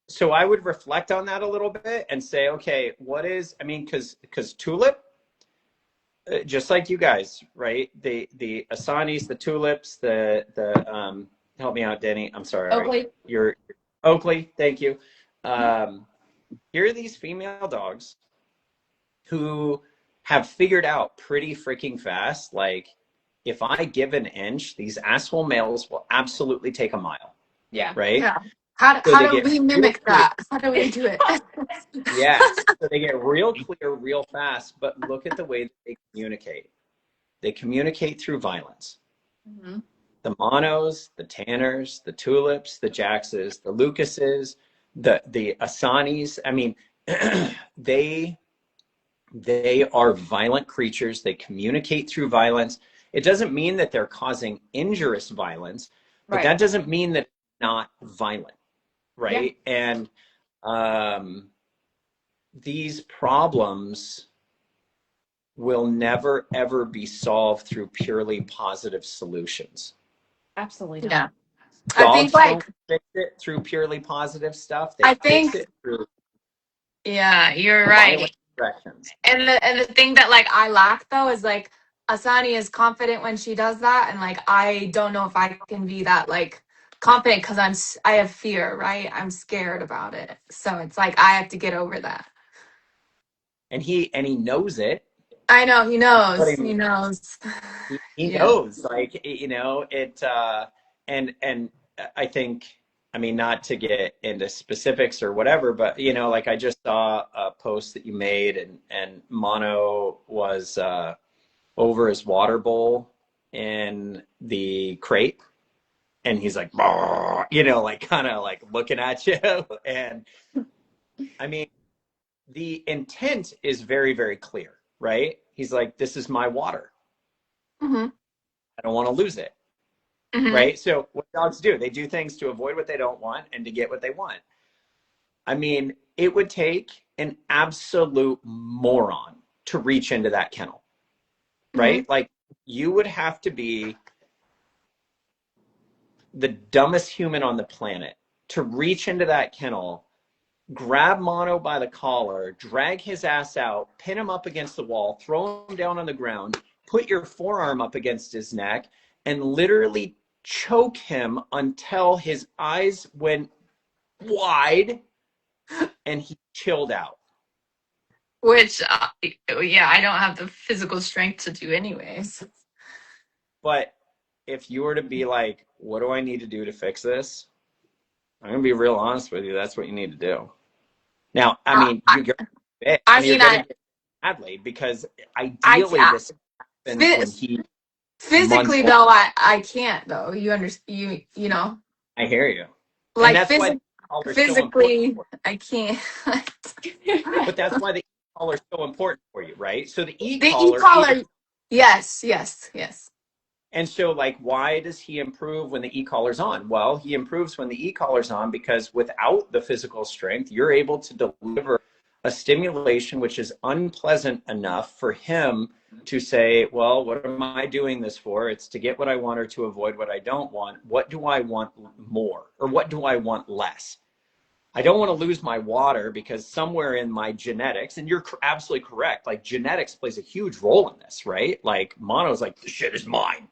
so I would reflect on that a little bit and say, okay, what is, I mean, because Tulip, just like you guys, right? The Asanis, the Tulips, the help me out, Denny. I'm sorry. Oakley. You're Oakley. Thank you. Um, here are these female dogs who have figured out pretty freaking fast, like, if I give an inch, these asshole males will absolutely take a mile, Yeah. right? Yeah. So How they do get we real mimic clear. that? How do we do it? Yes. So they get real clear real fast, but look at the way that they communicate. They communicate through violence. Mhm. The monos, the tanners, the tulips, the jaxes, the lucases, the asanis. I mean, they they are violent creatures. They communicate through violence. It doesn't mean that they're causing injurious violence, but Right. that doesn't mean that it's not violent, Yeah. right? And um, these problems will never ever be solved through purely positive solutions. Absolutely Yeah. not. I think Dogs don't like fix it through purely positive stuff. They I fix think it through yeah, you're violent right. directions. And the thing that like I lack though is like Asani is confident when she does that, and like I don't know if I can be that like confident because I have fear, right? I'm scared about it, so it's like I have to get over that. And he knows it. I know he But knows. He knows. he Yeah. knows, like, it and I think, I mean, not to get into specifics or whatever, but like I just saw a post that you made, and Mono was over his water bowl in the crate, and he's like, "Bah," like kind of like looking at you. And I mean, the intent is very, very clear, right? He's like, this is my water. Hmm. I don't want to lose it, Hmm. right? So what dogs do, they do things to avoid what they don't want and to get what they want. I mean, it would take an absolute moron to reach into that kennel, Hmm. right? Like, you would have to be the dumbest human on the planet to reach into that kennel, grab Mono by the collar, drag his ass out, pin him up against the wall, throw him down on the ground, put your forearm up against his neck, and literally choke him until his eyes went wide and he chilled out. Which, yeah, I don't have the physical strength to do anyways. But if you were to be like, what do I need to do to fix this? I'm going to be real honest with you. That's what you need to do. Now, I Uh, mean, I, you're going to get, I and you're mean, going to get badly, because I, ideally I this happens when phys- he months physically old. though, I can't though. You understand? You know, I hear you. And like that's why the e-collar is so important physically, for you. I can't. But that's why the e-collar is so important for you, right? So the The e-collar is, e-collar, yes, yes, yes. and so, like, why does he improve when the e-collar's on? Well, he improves when the e-collar's on because without the physical strength, you're able to deliver a stimulation which is unpleasant enough for him to say, well, what am I doing this for? It's to get what I want or to avoid what I don't want. What do I want more? Or what do I want less? I don't want to lose my water because somewhere in my genetics, and you're absolutely correct, like genetics plays a huge role in this, right? Like Mono's like, this shit is mine.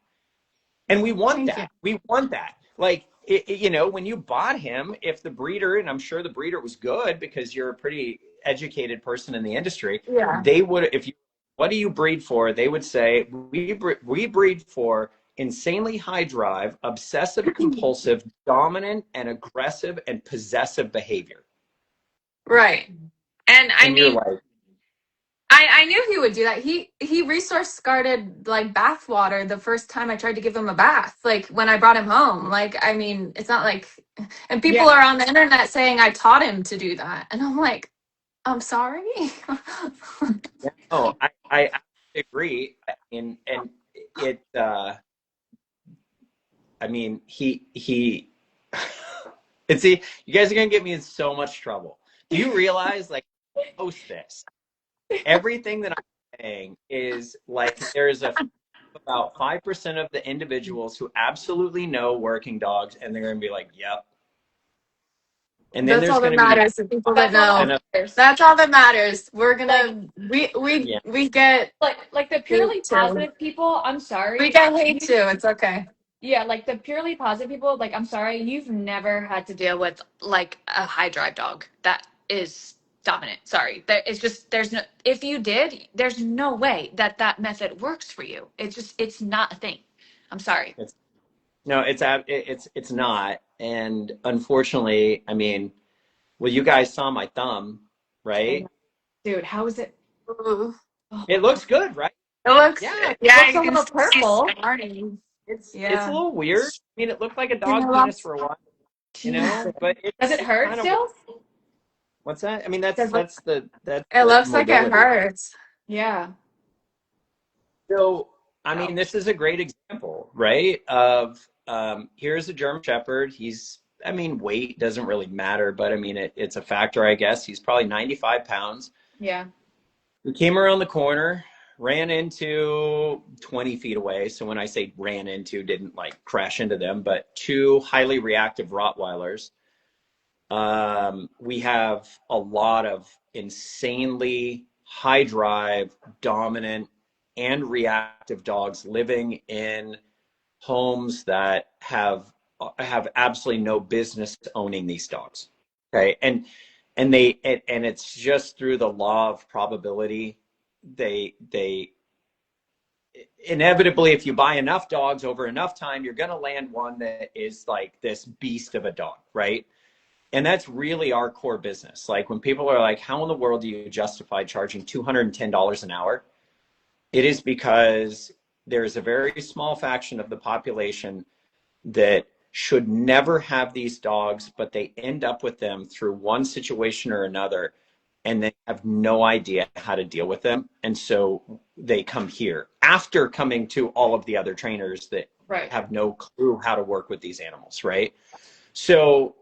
And we want Thank you. that. We want that. Like, when you bought him, if the breeder, and I'm sure the breeder was good because you're a pretty educated person in the industry, Yeah. they would, if you, what do you breed for? They would say, we breed for insanely high drive, obsessive compulsive, dominant and aggressive and possessive behavior. Right. And I And you're mean, like, I knew he would do that. He resource guarded like bath water the first time I tried to give him a bath. Like when I brought him home. Like I mean, it's not like and people Yeah. are on the internet saying I taught him to do that. And I'm like, I'm sorry. oh, I agree. And it, I mean, he and see, you guys are gonna get me in so much trouble. Do you realize, like, post this, everything that I'm saying is like there's about 5% of the individuals who absolutely know working dogs, and they're gonna be like, yep. And then That's there's all that gonna be matters. The people that That's all that know. another, matters. That's all that matters. We're Like, gonna we yeah, we get like the hate purely too. positive people, I'm We sorry. get hate too. It's okay. Yeah, like the purely positive people, like I'm sorry, you've never had to deal with like a high drive dog that is dominant. Sorry. It's just there's no if you did, there's no way that that method works for you. It's not a thing. I'm sorry. it's no, it's not. And unfortunately, I mean, well, you guys saw my thumb, I right? know. Dude, how is it? Ooh. Oh It my looks god. good, right? It looks Yeah, It yeah, looks you a can little see purple. scarring. It's a little weird. I mean, it looked like a And I dog penis lost. for a while, Jesus. but Does it it's hurt kind of, still? what's that? I mean, that's Does it? that's It the looks like it mobility. hurts. Yeah. So, I mean, Ouch. this is a great example, right? Of here's a German Shepherd. I mean, weight doesn't really matter, but I mean, it's a factor, I guess. He's probably 95 pounds. Yeah. We came around the corner, ran into 20 feet away. So when I say ran into, didn't like crash into them, but two highly reactive Rottweilers. We have a lot of insanely high drive, dominant, and reactive dogs living in homes that have absolutely no business owning these dogs. Okay, and it's just through the law of probability. They inevitably, if you buy enough dogs over enough time, you're going to land one that is like this beast of a dog, right? And that's really our core business. Like when people are like, how in the world do you justify charging $210 an hour? It is because there's a very small faction of the population that should never have these dogs, but they end up with them through one situation or another, and they have no idea how to deal with them. And so they come here after coming to all of the other trainers that Right. have no clue how to work with these animals, right? So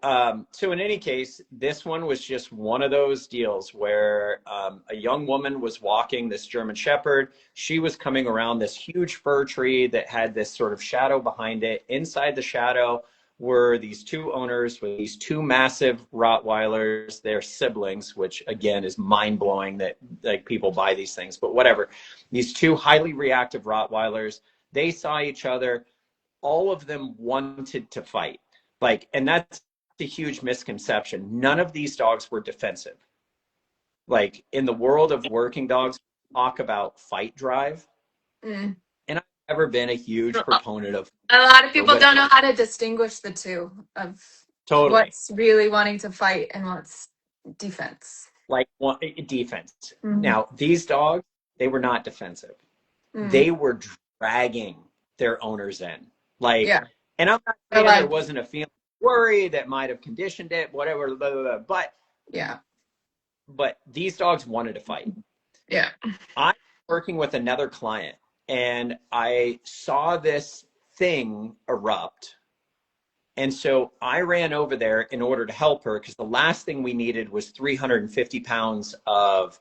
in any case, this one was just one of those deals where a young woman was walking this German Shepherd. She was coming around this huge fir tree that had this sort of shadow behind it. Inside the shadow were these two owners with these two massive Rottweilers, their siblings, which again is mind blowing that like people buy these things, but whatever. These two highly reactive Rottweilers, they saw each other. All of them wanted to fight. Like, and that's a huge misconception. None of these dogs were defensive. Like in the world of working dogs, talk about fight drive. Mm. And I've never been a huge proponent of, A lot of people but don't know how to distinguish the two of totally what's really wanting to fight and what's defense. like defense. Mm. Now, these dogs, they were not defensive. Mm. They were dragging their owners in. Like, Yeah. and I'm not Or saying there like, wasn't a feeling of worry that might have conditioned it, whatever, blah, blah, blah, yeah. but these dogs wanted to fight. Yeah. I'm working with another client and I saw this thing erupt. And so I ran over there in order to help her because the last thing we needed was 350 pounds of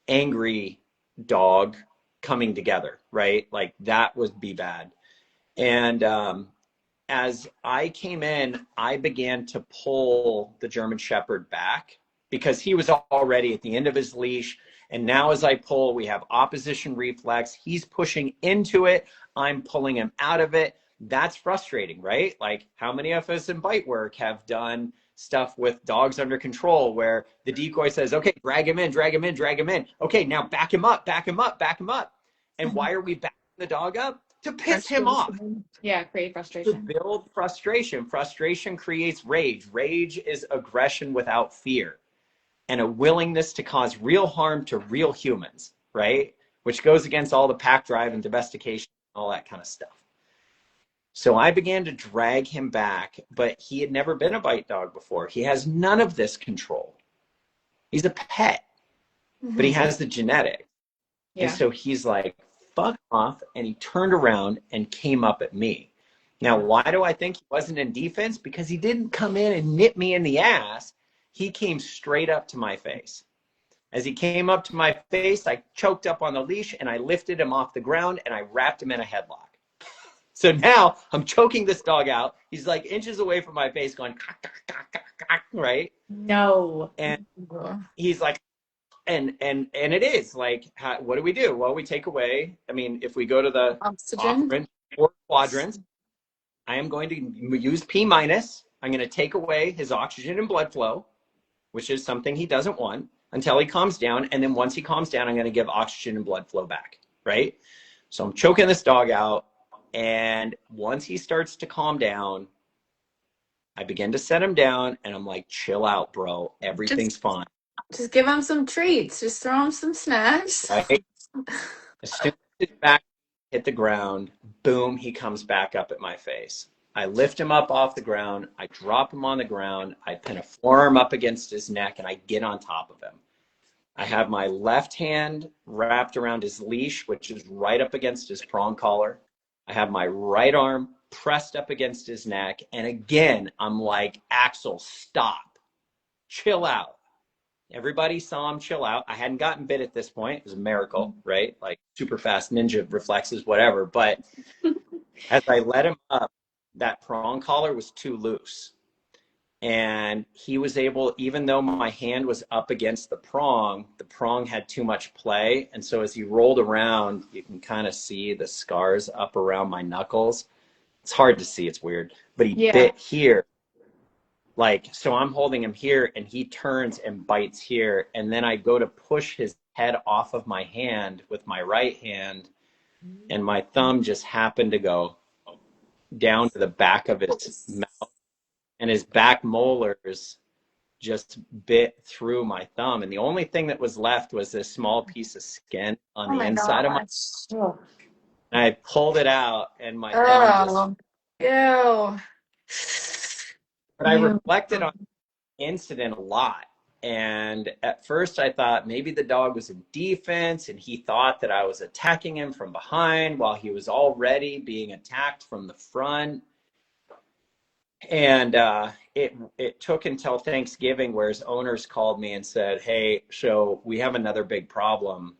angry dog coming together, right? Like that would be bad. And as I came in, I began to pull the German Shepherd back because he was already at the end of his leash. And now as I pull, we have opposition reflex. He's pushing into it. I'm pulling him out of it. That's frustrating, right? Like how many of us in bite work have done stuff with dogs under control where the decoy says, okay, drag him in, drag him in, drag him in. Okay, now back him up, back him up, back him up. And why are we backing the dog up? To piss him off. Yeah, create To frustration. build frustration. Frustration creates rage. Rage is aggression without fear and a willingness to cause real harm to real humans, right? Which goes against all the pack drive and domestication and all that kind of stuff. So I began to drag him back, but he had never been a bite dog before. He has none of this control. He's a pet, but he has the genetics. And Yeah. so he's like, fuck off. And he turned around and came up at me. Now, why do I think he wasn't in defense? Because he didn't come in and nip me in the ass. He came straight up to my face. As he came up to my face, I choked up on the leash and I lifted him off the ground and I wrapped him in a headlock. So now I'm choking this dog out. He's like inches away from my face going, right? No. And he's like, and it is like, what do we do? Well, we take away, I mean, if we go to the Oxygen. operant or quadrants, I am going to use P minus. I'm going to take away his oxygen and blood flow, which is something he doesn't want until he calms down. And then once he calms down, I'm going to give oxygen and blood flow back, right? So I'm choking this dog out. And once he starts to calm down, I begin to set him down and I'm like, chill out, bro. Everything's fine. Just give him some treats. Just throw him some snacks. Right? As soon as he's back, hit the ground. Boom, he comes back up at my face. I lift him up off the ground. I drop him on the ground. I pin a forearm up against his neck, and I get on top of him. I have my left hand wrapped around his leash, which is right up against his prong collar. I have my right arm pressed up against his neck. And again, I'm like, Axel, stop. Chill out. Everybody saw him chill out. I hadn't gotten bit at this point. It was a miracle, right? Like super fast ninja reflexes, whatever. But as I let him up, that prong collar was too loose. And he was able, even though my hand was up against the prong had too much play. And so as he rolled around, you can kind of see the scars up around my knuckles. It's hard to see, it's weird. But he bit here. Like, so I'm holding him here and he turns and bites here. And then I go to push his head off of my hand with my right hand. And my thumb just happened to go down to the back of his mouth. And his back molars just bit through my thumb. And the only thing that was left was this small piece of skin on the inside of my thumb. And I pulled it out and my thumb just... But I reflected on the incident a lot. And at first I thought maybe the dog was in defense and he thought that I was attacking him from behind while he was already being attacked from the front. And it took until Thanksgiving where his owners called me and said, hey, so we have another big problem.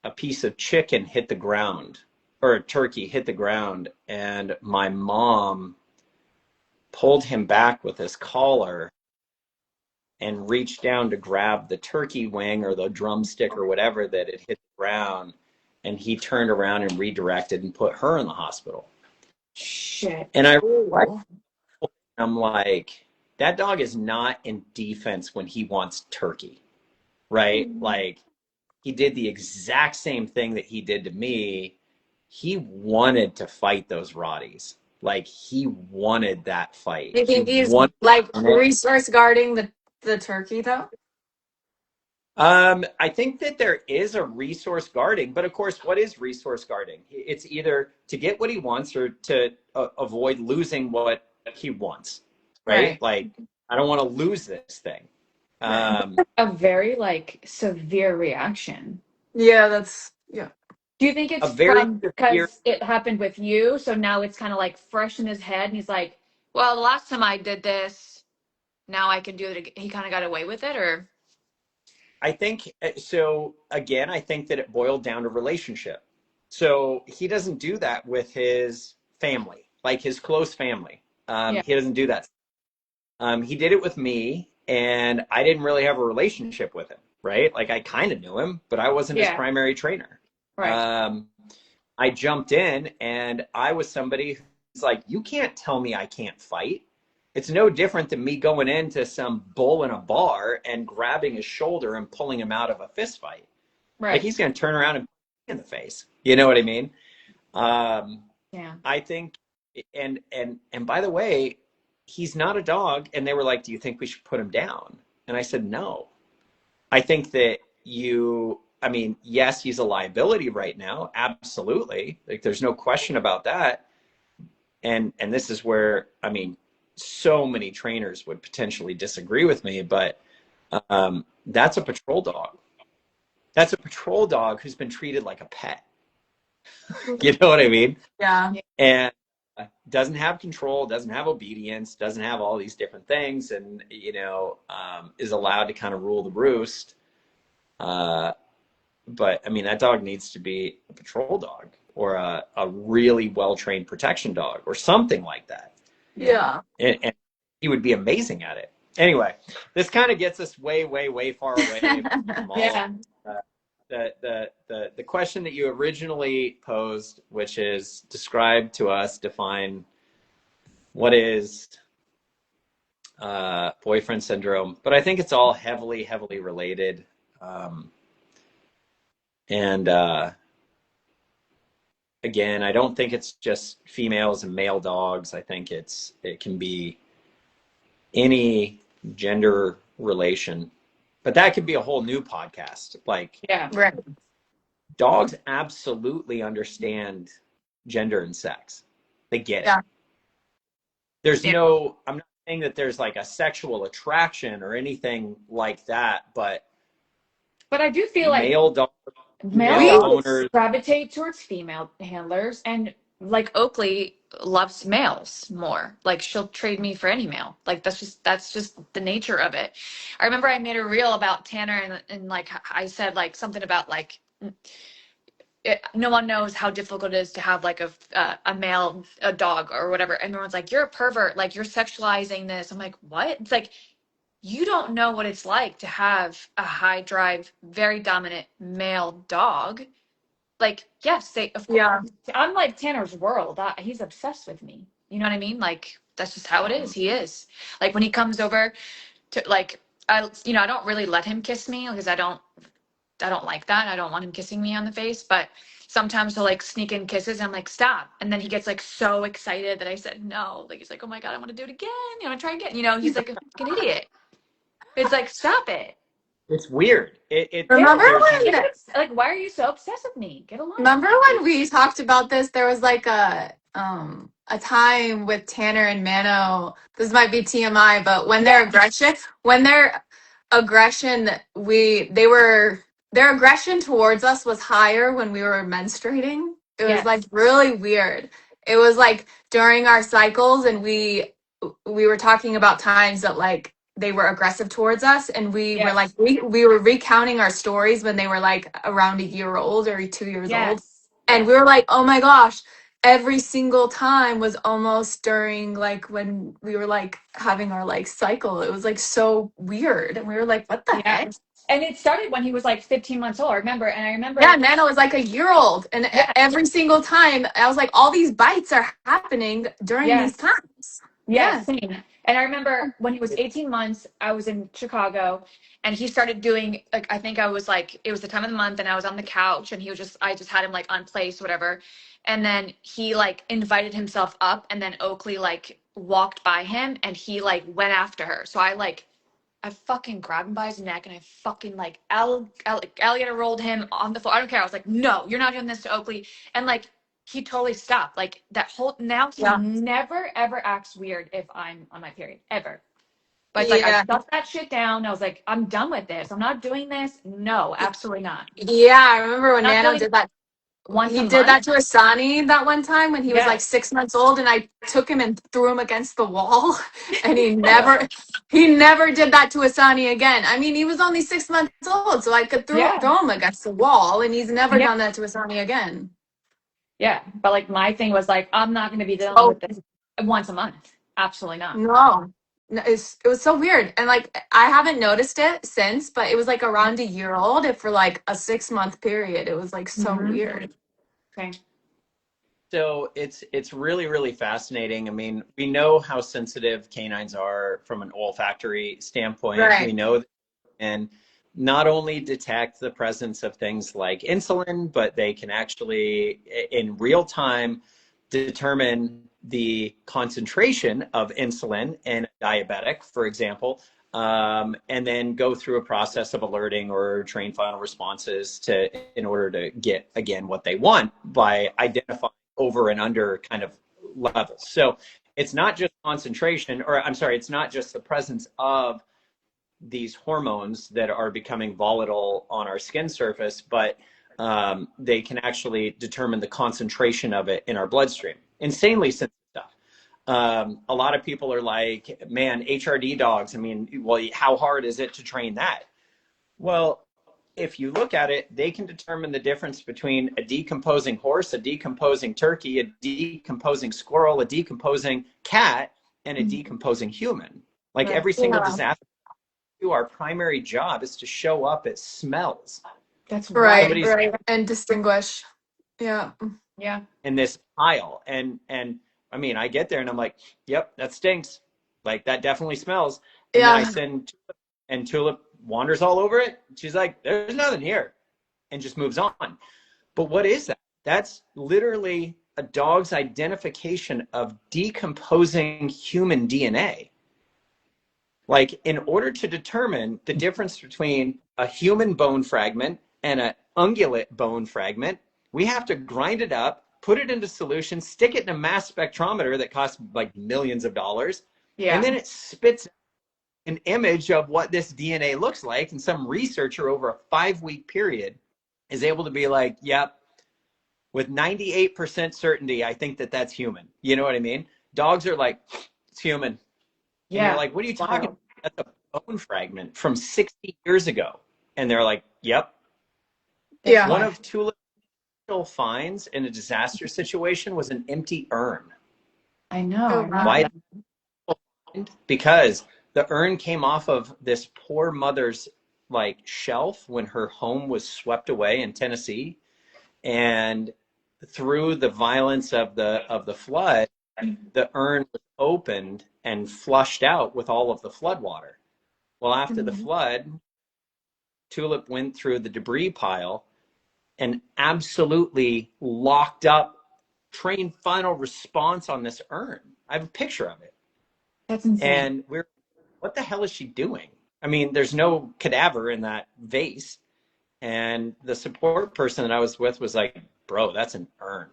A piece of chicken hit the ground, or a turkey hit the ground, and my mom pulled him back with his collar and reached down to grab the turkey wing or the drumstick or whatever that had hit the ground, and he turned around and redirected and put her in the hospital. Shit. And I'm like, that dog is not in defense when he wants turkey, right? Like, he did the exact same thing that he did to me. He wanted to fight those Rotties. Like, he wanted that fight. Do you think he's like resource guarding the turkey though? I think that there is a resource guarding, but of course, what is resource guarding? It's either to get what he wants or to avoid losing what he wants, right? Like, I don't want to lose this thing. A very like severe reaction. Yeah, that's Do you think it's from because it happened with you, so now it's kind of like fresh in his head, and he's like, "Well, the last time I did this, now I can do it again." He kind of got away with it, or I think so. Again, I think that it boiled down to relationship. So he doesn't do that with his family, like his close family. He doesn't do that. He did it with me, and I didn't really have a relationship with him, right? Like, I kind of knew him, but I wasn't his primary trainer. right? I jumped in, and I was somebody who's like, you can't tell me I can't fight. It's no different than me going into some bull in a bar and grabbing his shoulder and pulling him out of a fist fight. Right. Like, he's going to turn around and me in the face. You know what I mean? Yeah. I think, and by the way, he's not a dog. And they were like, do you think we should put him down? And I said, no. I think that I mean, yes, he's a liability right now. Absolutely. Like, there's no question about that. And this is where, I mean, so many trainers would potentially disagree with me, but that's a patrol dog. That's a patrol dog who's been treated like a pet. You know what I mean? Yeah. And doesn't have control, doesn't have obedience, doesn't have all these different things, and, you know, is allowed to kind of rule the roost. But I mean, that dog needs to be a patrol dog or a really well-trained protection dog or something like that. Yeah. And he would be amazing at it. Anyway, this kind of gets us way, way, way far away from all the question that you originally posed, which is define what is boyfriend syndrome. But I think it's all heavily, heavily related. And again, I don't think it's just females and male dogs. I think it can be any gender relation, but that could be a whole new podcast. Like, Right. dogs absolutely understand gender and sex. They get it. Yeah. There's Yeah. no, I'm not saying that there's like a sexual attraction or anything like that, but But I do feel like male dog, male female We, dogs owners, gravitate towards female handlers, and like Oakley loves males more. Like she'll trade me for any male. Like that's just the nature of it. I remember I made a reel about Tanner, and like I said like something about like no one knows how difficult it is to have like a male a dog or whatever. And everyone's like, you're a pervert, like you're sexualizing this. I'm like, what? It's like you don't know what it's like to have a high drive, very dominant male dog. Like, yes, they of course. yeah, I'm like Tanner's world. He's obsessed with me. You know what I mean? Like that's just how it is. He is. Like when he comes over to like I don't really let him kiss me because I don't like that. I don't want him kissing me on the face, but sometimes he'll like sneak in kisses and I'm like, stop. And then he gets like so excited that I said no. Like he's like, oh my God, I want to do it again. You want to try again? He's like a fucking idiot. It's like, stop it. it's weird. remember There's when Like, why are you so obsessed with me? Get a life. Remember when we talked about this? There was like a time with Tanner and Mano. This might be TMI, but Yeah. when their aggression, they were their aggression towards us was higher when we were menstruating. It was like Yes. really weird. It was like during our cycles, and we were talking about times that like they were aggressive towards us, and we were like Yes. we were recounting our stories when they were like around a year old or 2 years old, Yes. and Yes. we were like, oh my gosh, every single time was almost during like when we were like having our like cycle. It was like so weird, and we were like, what the Yeah. heck. And it started when he was like 15 months old. Remember? And I Yeah, remember, Nana was like a year old, and yeah, every single time I was like, all these bites are happening during these yes. times. Yes, Yeah. same. And I remember when he was 18 months, I was in Chicago and he started doing like I think I was like it was the time of the month and I was on the couch and I just had him like on place, whatever. And then he like invited himself up and then Oakley like walked by him and he like went after her. So I fucking grabbed him by his neck and I fucking like alligator rolled him on the floor. I don't care. I was like, no, you're not doing this to Oakley. And like he totally stopped. Like that whole now he Yeah. never ever acts weird if I'm on my period. Ever. But it's like I Yeah. shut that shit down. I was like, I'm done with this. I'm not doing this. No, absolutely not. Yeah, I remember when Not Nano doing did that. once a He did month. that to Asani that one time when he was like Yes. 6 months old, and I took him and threw him against the wall, and yeah. he never did that to Asani again. I mean, he was only 6 months old, so I could Yeah. throw him against the wall, and he's never Yeah. done that to Asani again. Yeah. But like my thing was like, I'm not gonna be dealing So with this once a month. Absolutely not. no. No, it was so weird, and like I haven't noticed it since, but it was like around a year old. If for like a 6 month period, it was like so Mm-hmm. weird. Okay. So it's really, really fascinating. I mean, we know how sensitive canines are from an olfactory standpoint. Right. We know that and not only detect the presence of things like insulin, but they can actually, in real time, determine the concentration of insulin in a diabetic, for example, and then go through a process of alerting or train final responses in order to get again what they want by identifying over and under kind of levels. So it's not just concentration, or I'm sorry, it's not just the presence of these hormones that are becoming volatile on our skin surface, but they can actually determine the concentration of it in our bloodstream. Insanely sensitive stuff. A lot of people are like, man, HRD dogs. I mean, well, how hard is it to train that? Well, if you look at it, they can determine the difference between a decomposing horse, a decomposing turkey, a decomposing squirrel, a decomposing cat, and a decomposing human. Like Right. every single Yeah. disaster, our primary job is to show up at smells. That's Right. wild. Somebody's Right. And distinguish. Yeah. Yeah. in this aisle, and I mean, I get there and I'm like, yep, that stinks. Like that definitely smells. And then I Yeah. send Tulip, and Tulip wanders all over it. She's like, there's nothing here, and just moves on. But what is that? That's literally a dog's identification of decomposing human DNA. Like, in order to determine the difference between a human bone fragment and ungulate bone fragment. We have to grind it up, put it into solution, stick it in a mass spectrometer that costs like millions of dollars, and Yeah. then it spits an image of what this DNA looks like. And some researcher over a 5-week period is able to be like, yep, with 98% certainty, I think that that's human. You know what I mean? Dogs are like, it's human. And you're Yeah. like, what are you talking Wild. about? That's a bone fragment from 60 years ago. And they're like, yep. It's Yeah. One wild. of Tulip's finds in a disaster situation was an empty urn. I know. I Oh remember Why? wow. that. Because the urn came off of this poor mother's like shelf when her home was swept away in Tennessee, and through the violence of the flood, the urn was opened and flushed out with all of the flood water. Well, after the Mhm. flood, Tulip went through the debris pile and absolutely locked up, trained final response on this urn. I have a picture of it. That's insane. And we're, what the hell is she doing? I mean, there's no cadaver in that vase. And the support person that I was with was like, bro, that's an urn.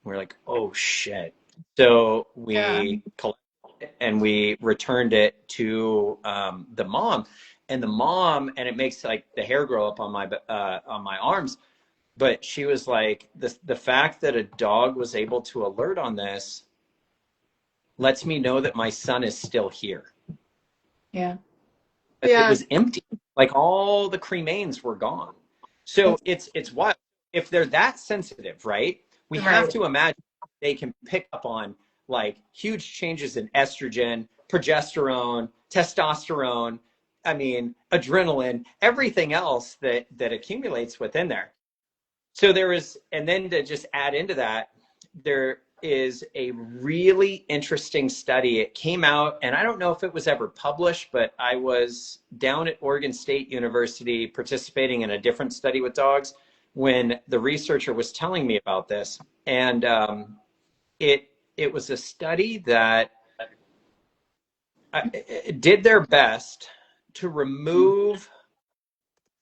We're like, oh shit. So Yeah. we collected it and we returned it to the mom. And the mom, and it makes like the hair grow up on my arms. But she was like, the fact that a dog was able to alert on this lets me know that my son is still here. Yeah. It Yeah. was empty. Like all the cremains were gone. So That's it's wild. If they're that sensitive, right? We have Right. to imagine they can pick up on like huge changes in estrogen, progesterone, testosterone, I mean, adrenaline, everything else that accumulates within there. So there is, and then to just add into that, there is a really interesting study. It came out, and I don't know if it was ever published, but I was down at Oregon State University participating in a different study with dogs when the researcher was telling me about this. And it it was a study that did their best to remove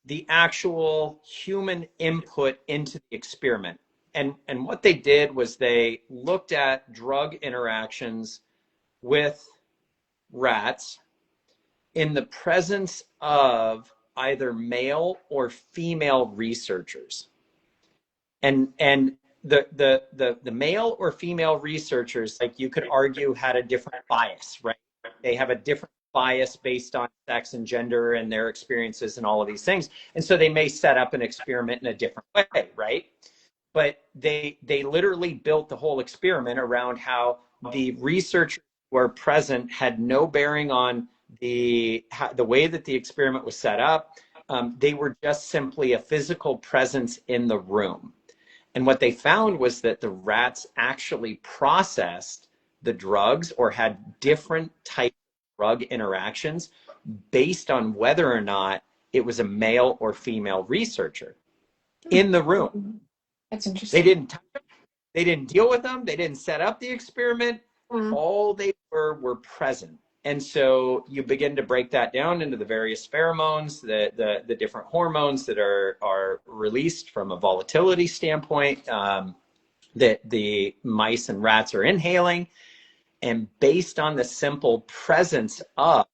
the actual human input into the experiment. And what they did was they looked at drug interactions with rats in the presence of either male or female researchers. And the male or female researchers, like you could argue, had a different bias, right? They have a different bias based on sex and gender and their experiences and all of these things. And so they may set up an experiment in a different way, right? But they literally built the whole experiment around how the researchers who are present had no bearing on the way that the experiment was set up. They were just simply a physical presence in the room. And what they found was that the rats actually processed the drugs or had different type of drug interactions based on whether or not it was a male or female researcher in the room. that's They interesting. didn't they didn't deal with them. They didn't set up the experiment. Mm. All they were present. And so you begin to break that down into the various pheromones, the different hormones that are released from a volatility standpoint, that the mice and rats are inhaling. And based on the simple presence of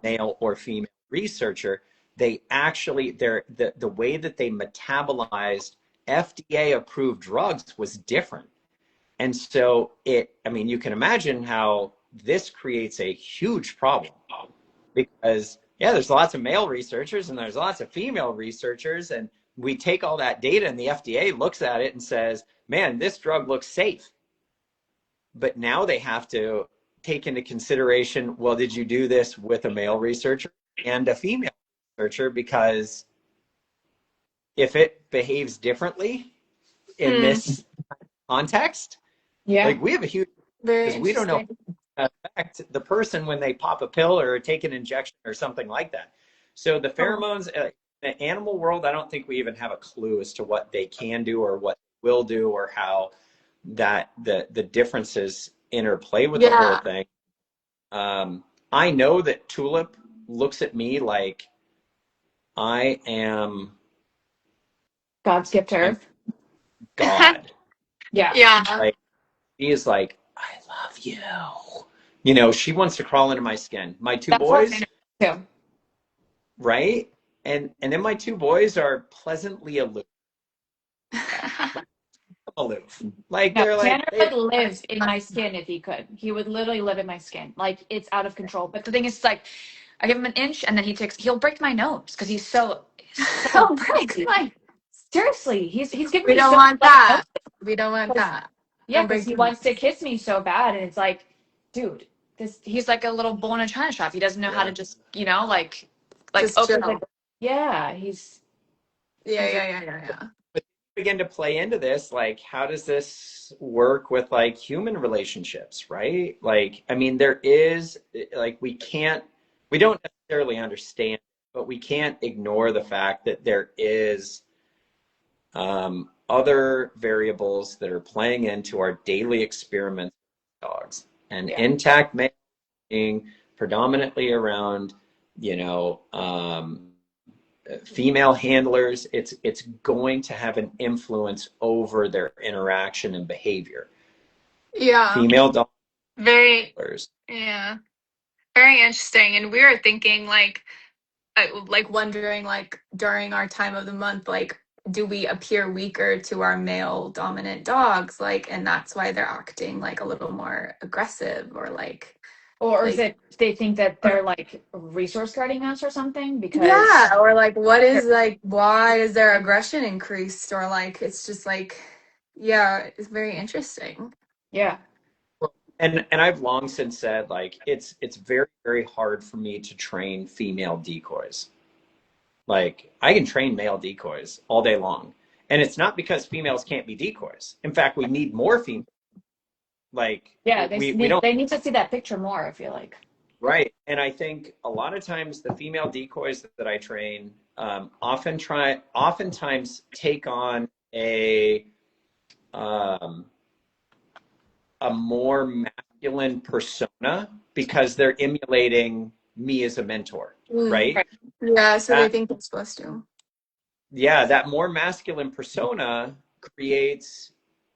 male or female researcher, they actually, the way that they metabolized FDA approved drugs was different. And so I mean, you can imagine how this creates a huge problem because, yeah, there's lots of male researchers and there's lots of female researchers. And we take all that data and the FDA looks at it and says, man, this drug looks safe. But now they have to take into consideration, well, did you do this with a male researcher and a female researcher? Because if it behaves differently in Mm. this context, Yeah. like we have a huge, Very because we don't know interesting. affect the person when they pop a pill or take an injection or something like that. So the Oh. pheromones, in the animal world, I don't think we even have a clue as to what they can do or what they will do or how that the differences interplay with the whole Yeah. thing. I know that Tulip looks at me like I am God's gift to I'm Earth. God. Yeah. Yeah. Like, he is like, I love you. You know, she wants to crawl into my skin. My two That's what I boys, know too. right? And then my two boys are pleasantly aloof. Aloof. Like No, they're like Tanner they would live in my skin if he could. He would literally live in my skin. Like it's out of control. But the thing is, like, I give him an inch, and then he'll break my nose because he's so Oh, break crazy. my. Seriously, he's giving We me don't so want many that. noses. We don't want 'Cause- that. Yeah, Don't because break he the wants to nose. kiss me so bad, and it's like, dude, this he's like a little bull in a china shop. He doesn't know how to yeah. just, like Just okay, like chill. yeah, Yeah, he's a yeah, yeah, yeah, yeah. But begin to play into this, like how does this work with like human relationships, right? Like, I mean, there is like we don't necessarily understand, but we can't ignore the fact that there is other variables that are playing into our daily experiments with dogs. And yeah. intact male being predominantly around, you know, female handlers, it's going to have an influence over their interaction and behavior. Yeah. Female dog Very, handlers. yeah. Very interesting. And we were thinking like wondering like during our time of the month, like do we appear weaker to our male dominant dogs? Like, and that's why they're acting like a little more aggressive or Or is like it they think that they're like resource guarding us or something because yeah, or like what they're is like why is their aggression increased? Or like it's just like yeah, it's very interesting. yeah. And I've long since said like it's very, very hard for me to train female decoys. Like I can train male decoys all day long. And it's not because females can't be decoys. In fact, we need more females. Like Yeah, they we need don't. they need to see that picture more, I feel like. Right. And I think a lot of times the female decoys that I train oftentimes take on um, a more masculine persona because they're emulating me as a mentor, Mm. right? Right. Yeah, so they That, think it's supposed to. yeah, that more masculine persona creates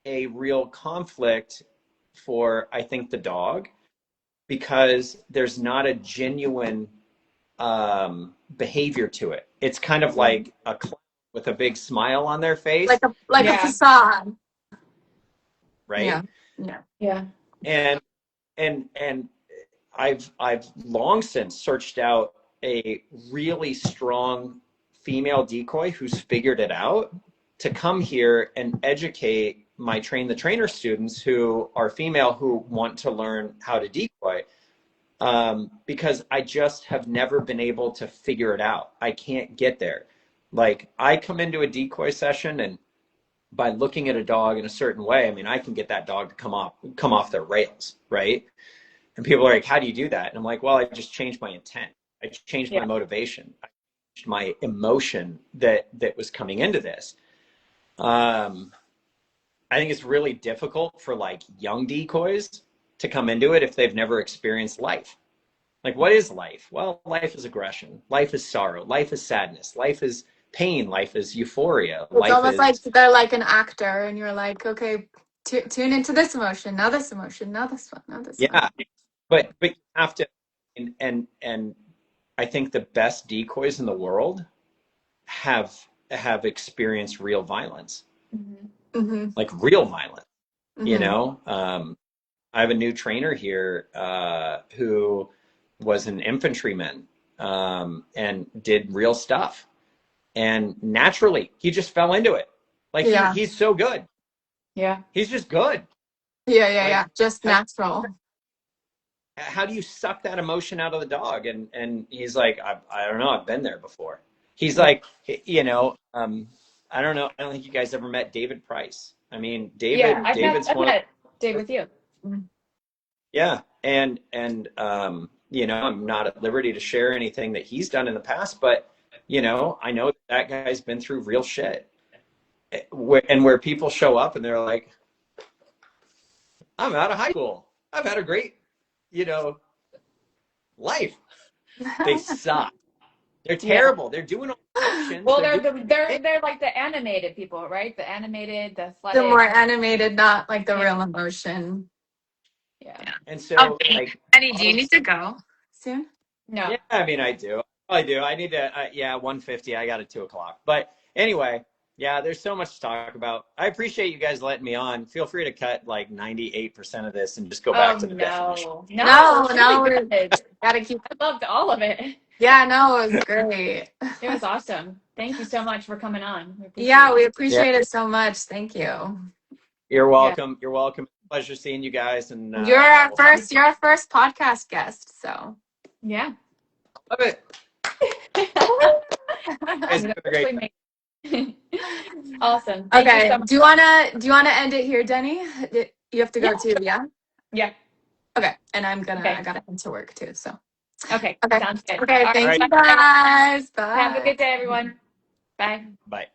a real conflict for, I think, the dog because there's not a genuine behavior to it. It's kind of Yeah. like a clown with a big smile on their face, Like a Yeah. facade. Yeah. right? Yeah. Yeah. And and I've long since searched out a really strong female decoy who's figured it out to come here and educate my train the trainer students who are female who want to learn how to decoy because I just have never been able to figure it out. I can't get there. Like I come into a decoy session and by looking at a dog in a certain way, I mean, I can get that dog to come off their rails, right? And people are like, "How do you do that?" And I'm like, "Well, I just changed my intent. I changed my Yeah. motivation. I changed my emotion that was coming into this." Um, I think it's really difficult for like young decoys to come into it if they've never experienced life. Like, what is life? Well, life is aggression. Life is sorrow. Life is sadness. Life is pain. Life is euphoria. It's Life almost like is, they're like an actor, and you're like, okay, tune into this emotion, now this emotion, now this one, now this one. yeah. But you have to, and I think the best decoys in the world have have experienced real violence, Hmm. Mm-hmm. like real violence. You Mm-hmm. know, I have a new trainer here who was an infantryman and did real stuff. And naturally, he just fell into it. Like Yeah. he's so good. Yeah. He's just good. Yeah, yeah, yeah. Like Just how, natural. how do you suck that emotion out of the dog? And he's like, I don't know. I've been there before. He's Yeah. like, I don't know. I don't think you guys ever met David Price. I mean, Yeah. I've met David's I've one of met Dave with you. Mm. yeah, and I'm not at liberty to share anything that he's done in the past, but I know that guy's been through real shit. Where people show up and they're like, I'm out of high school. I've had a great, you know, life. They suck. They're Yeah. terrible. They're doing all the motions. Well, They're doing they're like the animated people, right? The animated, the The more athletic. animated, not like the Yeah. real emotion. Yeah. and Oh, so like Benny, do all you of, need to go soon? No. yeah, I mean I do. I do. I need to yeah, 1:50. I got it 2 o'clock. But anyway, yeah, there's so much to talk about. I appreciate you guys letting me on. Feel free to cut like 98% of this and just go back Oh to the definition. no. No, it No, was no, really we good. gotta keep. I loved all of it. Yeah, no, it was great. It was awesome. Thank you so much for coming on. We Yeah, appreciate we you. Yeah, appreciate it so much. Thank you. you're Yeah. welcome. You're welcome. Pleasure seeing you guys, and You're our we'll talk. first. You're our first podcast guest. So. Yeah. Love it. You guys You have a great officially made Awesome. Thank you so Okay. much. Do you wanna end it here, Denny? You have to Yeah. go too. Yeah. Yeah. Okay. And I Okay. gotta head to work too. So. Okay. Okay. Sounds good. Okay. All All right. Thank right. you Bye, everyone. guys. Have a Bye. good day, everyone. Bye. Bye.